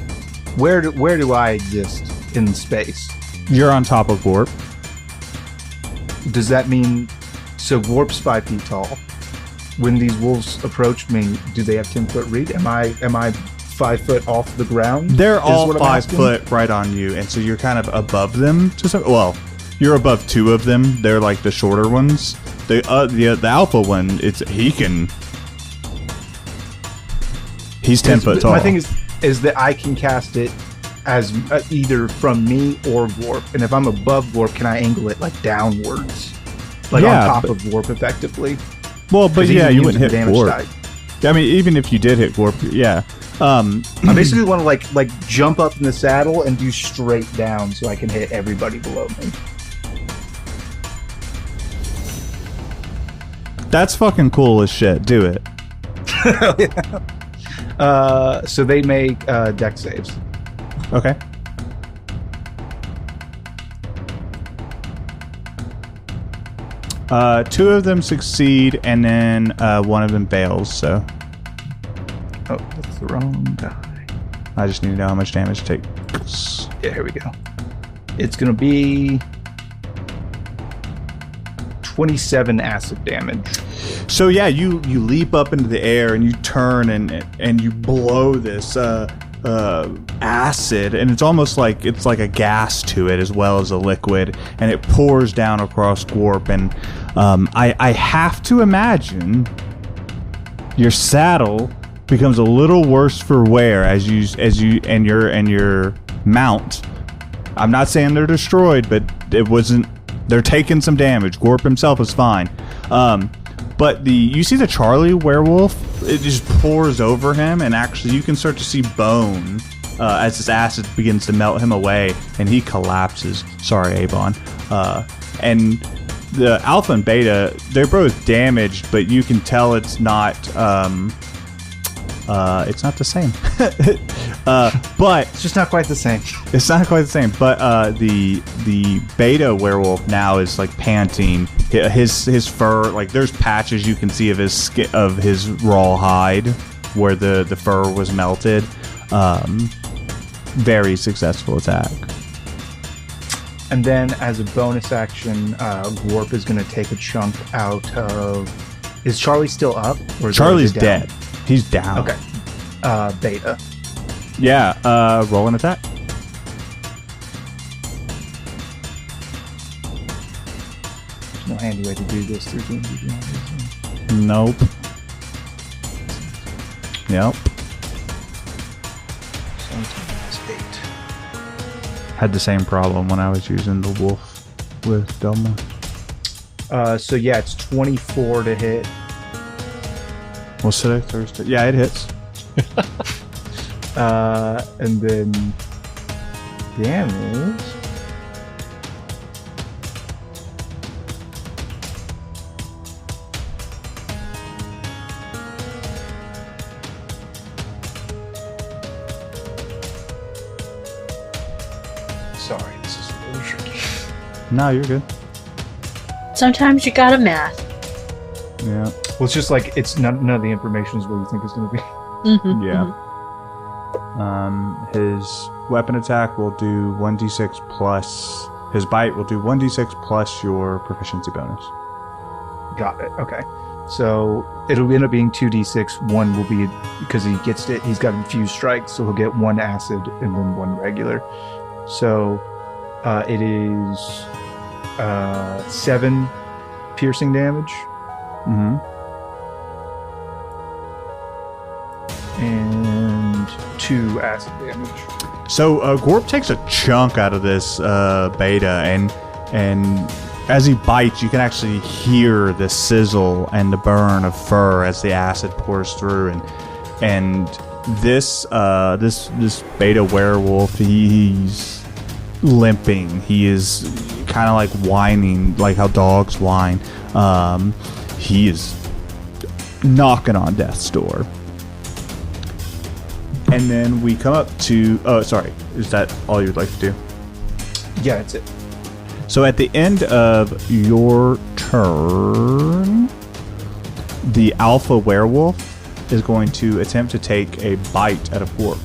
where do I exist in space? You're on top of Warp. Does that mean... So Warp's 5 feet tall. When these wolves approach me, do they have 10-foot reach? Am I 5 foot off the ground? They're is all what I'm 5 asking? foot right on you, and so you're kind of above them. Well, you're above 2 of them. They're like the shorter ones. The alpha one, he's 10 foot tall. My thing is that I can cast it as either from me or Warp, and if I'm above Warp, can I angle it like downwards, like Yeah, on top but- of Warp, effectively? Well, but 'Cause yeah, he's you wouldn't immune to hit the Warp. damage die. I mean, even if you did hit Warp, yeah. I basically want to like jump up in the saddle and do straight down so I can hit everybody below me. That's fucking cool as shit. Do it. So they make dex saves. Okay. Two of them succeed, and then one of them fails. So Oh, that's the wrong die. I just need to know how much damage it takes. Yeah, here we go. It's gonna be 27 acid damage. So yeah, you leap up into the air and you turn and you blow this acid, and it's almost like it's like a gas to it as well as a liquid, and it pours down across Warp. And I have to imagine your saddle becomes a little worse for wear as you and your mount. I'm not saying they're destroyed, but it wasn't. They're taking some damage. Gorp himself is fine. But you see the Charlie werewolf, it just pours over him, and actually you can start to see bone as this acid begins to melt him away, and he collapses. Sorry, Avon. And the Alpha and Beta, they're both damaged, but you can tell it's not the same. But It's just not quite the same. it's not quite the same, but the Beta werewolf now is like panting. His fur, like there's patches you can see of his skin, of his raw hide where the fur was melted. Very successful attack. And then, as a bonus action, Warp is going to take a chunk out of. Is Charlie still up? Or is Charlie's he down? dead. He's down. Okay. Beta. Yeah. Roll an attack. There's no handy way to do this through D&D. Nope. Yep. 8. Had the same problem when I was using the wolf with Delma. So yeah, it's 24 to hit. What's today? Thursday. Yeah, it hits. And then damage. Sorry, this is a little tricky. No, you're good. Sometimes you gotta math. Yeah. Well, it's just like it's none of the information is what you think it's going to be. Mm-hmm, Yeah. His weapon attack will do 1d6 plus. His bite will do 1d6 plus your proficiency bonus. Got it. Okay. So it'll end up being 2d6. One will be because he gets it. He's got infused strike, so he'll get 1 acid and then 1 regular. So it is 7 piercing damage Mm-hmm. and 2 acid damage. So Gorp takes a chunk out of this beta, and as he bites, you can actually hear the sizzle and the burn of fur as the acid pours through, and this beta werewolf, he's limping. He is kind of like whining, like how dogs whine. He is knocking on death's door. And then we come up to... Oh, sorry. Is that all you'd like to do? Yeah, that's it. So at the end of your turn, the alpha werewolf is going to attempt to take a bite at a Gorp.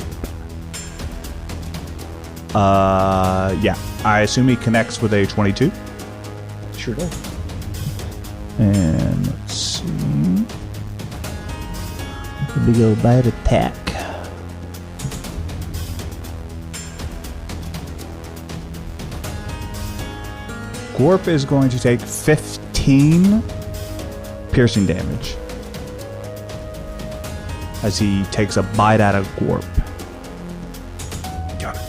Yeah. I assume he connects with a 22. Sure does. And let's see. The big old bite attack. Gorp is going to take 15 piercing damage as he takes a bite out of Gorp. Got it.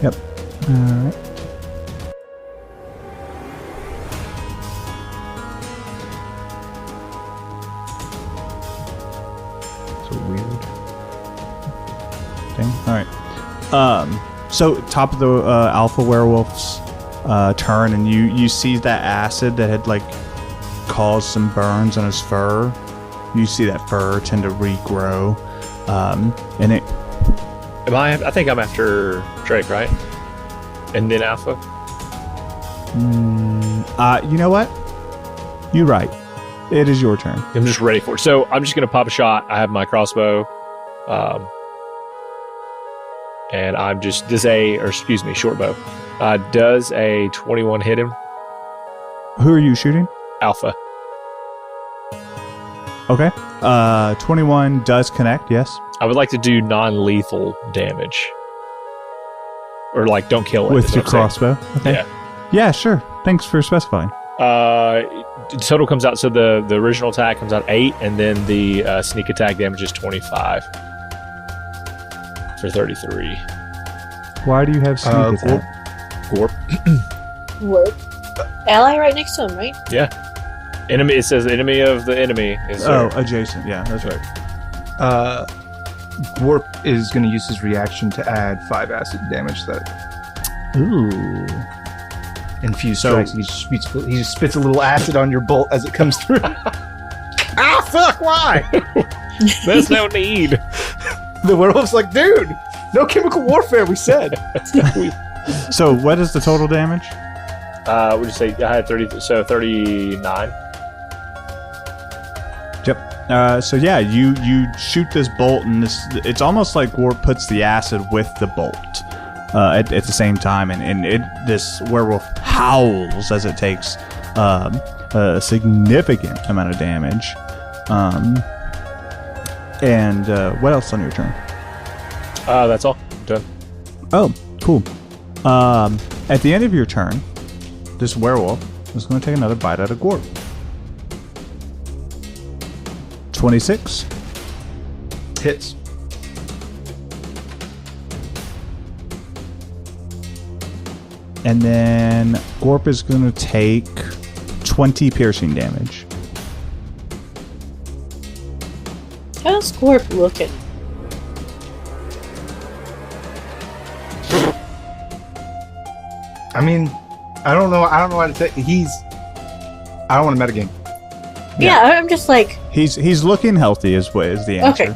Yep. Alright. So weird thing. Alright. So top of the alpha werewolf's turn, and you see that acid that had like caused some burns on his fur. You see that fur tend to regrow, and it. I think I'm after Drake, right? And then Alpha. You know what? You're right. It is your turn. I'm just ready for it. So I'm just gonna pop a shot. I have my crossbow, and I'm just short bow. Does a 21 hit him? Who are you shooting? Alpha. Okay. 21 does connect. Yes. I would like to do non-lethal damage, or like don't kill it with your crossbow. Okay. Yeah. Yeah. Sure. Thanks for specifying. Total comes out. So the original attack comes out 8, and then the sneak attack damage is 25 for 33. Why do you have sneak attack? Gorp. Work. Ally right next to him, right? Yeah. Enemy. It says enemy of the enemy. Is Adjacent. Yeah, that's right. Gorp is going to use his reaction to add 5 acid damage to that. Ooh. Infused strikes. He spits a little acid on your bolt as it comes through. Ah, fuck! Why? There's no need. The werewolf's like, dude, no chemical warfare. We said. So what is the total damage? Would you say I had 30? So 39. Yep. So yeah, you shoot this bolt, and it's almost like Gorp puts the acid with the bolt at the same time, and this werewolf howls as it takes a significant amount of damage. And what else on your turn? That's all. Done. Oh, cool. At the end of your turn, this werewolf is going to take another bite out of Gorp. 26. Hits. And then Gorp is going to take 20 piercing damage. How's Gorp looking? I mean, I don't know what to say. I don't want to metagame. Yeah, I'm just like... He's looking healthy is the answer. Okay.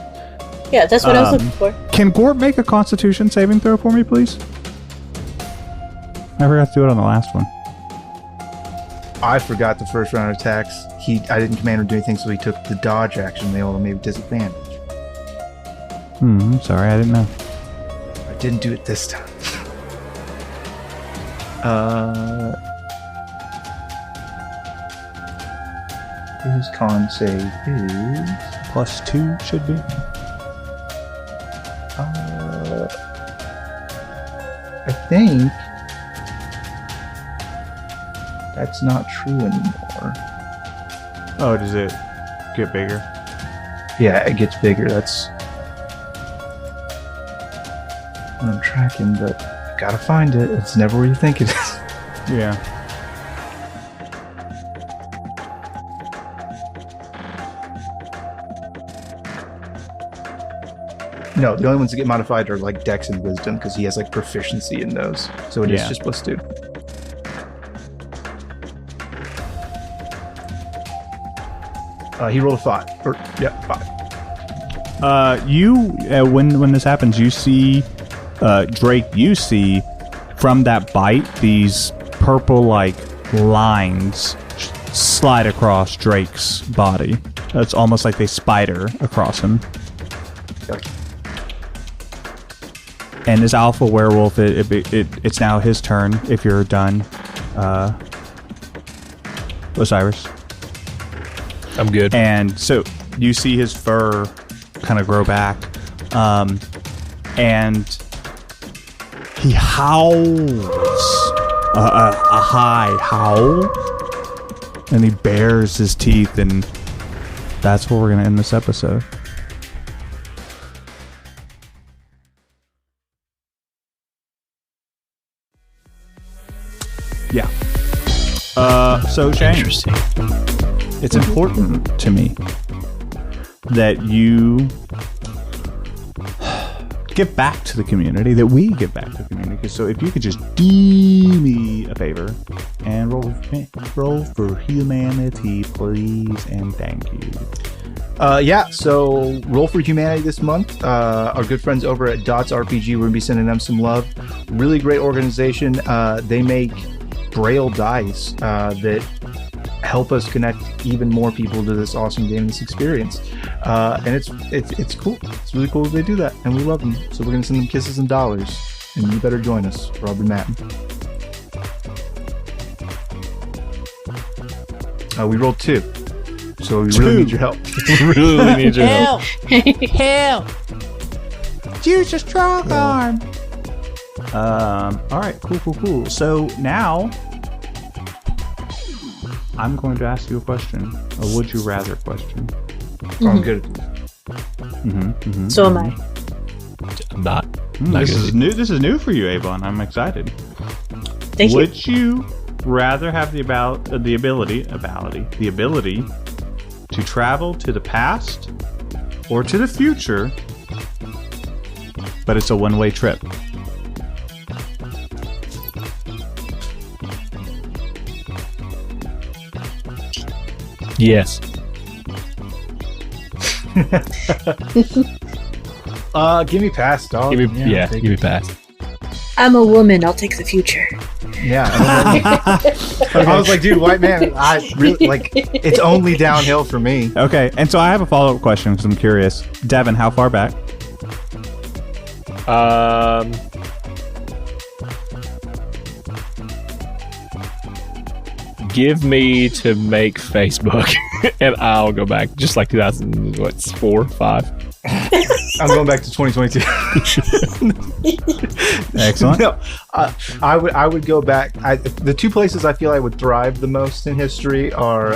Yeah, that's what I was looking for. Can Gorp make a Constitution saving throw for me, please? I forgot to do it on the last one. I forgot the first round of attacks. I didn't command him to do anything, so he took the dodge action. They all made him disadvantage. Sorry, I didn't know. I didn't do it this time. His con save is +2 should be. I think that's not true anymore. Oh, does it get bigger? Yeah, it gets bigger. That's what I'm tracking, but you gotta find it. It's never where you think it is. Yeah. No, the only ones that get modified are like Dex and Wisdom because he has like proficiency in those. So it is just +2. He rolled a 5. 5. When this happens, you see Drake. You see from that bite these purple like lines slide across Drake's body. It's almost like they spider across him. And this alpha werewolf, it's now his turn. If you're done, Osiris. I'm good. And so you see his fur kind of grow back, and he howls a high howl, and he bares his teeth, and that's where we're gonna end this episode. Yeah. So Shane, Interesting. it's important to me that you give back to the community, that we give back to the community. So if you could just do me a favor and roll for humanity, please, and thank you. So roll for humanity this month. Our good friends over at Dots RPG, we're gonna be sending them some love. Really great organization. They make Braille dice that help us connect even more people to this awesome game, this experience. And it's cool. It's really cool that they do that, and we love them. So we're gonna send them kisses and dollars, and you better join us, or I'll be mad. We rolled 2. So we really need your help. Really need your help. Help! Use a strong arm. All right, cool. So now I'm going to ask you a question, a would you rather question. I'm good. So am I. I'm not. This is new. This is new for you, Avon. I'm excited. Thank you. Would you rather have the ability to travel to the past or to the future, but it's a one-way trip? Yes. Give me pass, dog. Give me pass. I'm a woman. I'll take the future. Yeah. I was like, dude, white man, I really like. It's only downhill for me. Okay, and so I have a follow-up question because I'm curious. Devin, how far back? Give me to make Facebook, and I'll go back just like 2004, 5. I'm going back to 2022. Excellent. No, I would go back. The two places I feel I would thrive the most in history are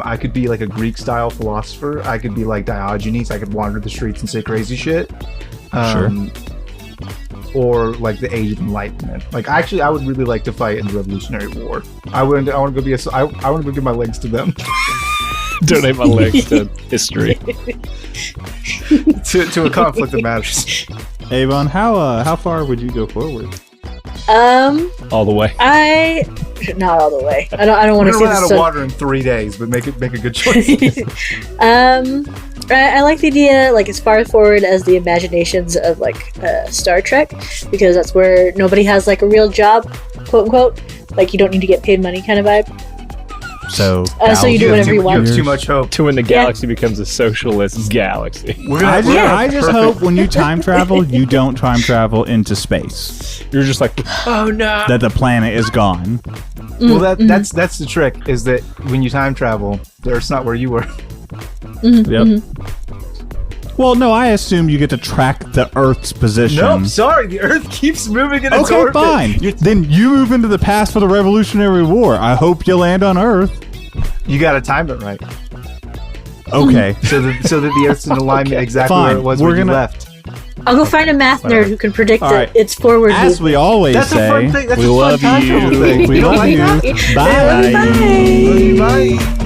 I could be like a Greek style philosopher. I could be like Diogenes. I could wander the streets and say crazy shit. Sure. Or like the Age of Enlightenment. Like actually, I would really like to fight in the Revolutionary War. I want to go be I want to go give my legs to them. Donate my legs to history. to a conflict that matters. Avon, how far would you go forward? All the way. Not all the way. I don't want to see run out this. of water in 3 days, but make a good choice. I like the idea, like as far forward as the imaginations of like Star Trek, because that's where nobody has like a real job, quote unquote. Like you don't need to get paid money kind of vibe. So you do whatever you want. You have too much hope. To when the galaxy becomes a socialist galaxy. I just hope when you time travel, you don't time travel into space. You're just like, oh no, That the planet is gone. Well, that's the trick, is that when you time travel, the Earth's not where you were. Yep. Well, no, I assume you get to track the Earth's position. Nope, sorry, the Earth keeps moving in its orbit. Okay, fine. Then you move into the past for the Revolutionary War. I hope you land on Earth. You gotta time it right. Okay. So that the Earth's in alignment exactly Fine. where it was We're when you gonna- left. I'll go find a math nerd who can predict All right. its forward As movement. we always That's say, a fun thing. That's we a fun love time travel you. thing. we don't love like you. that? Bye. Bye. Bye.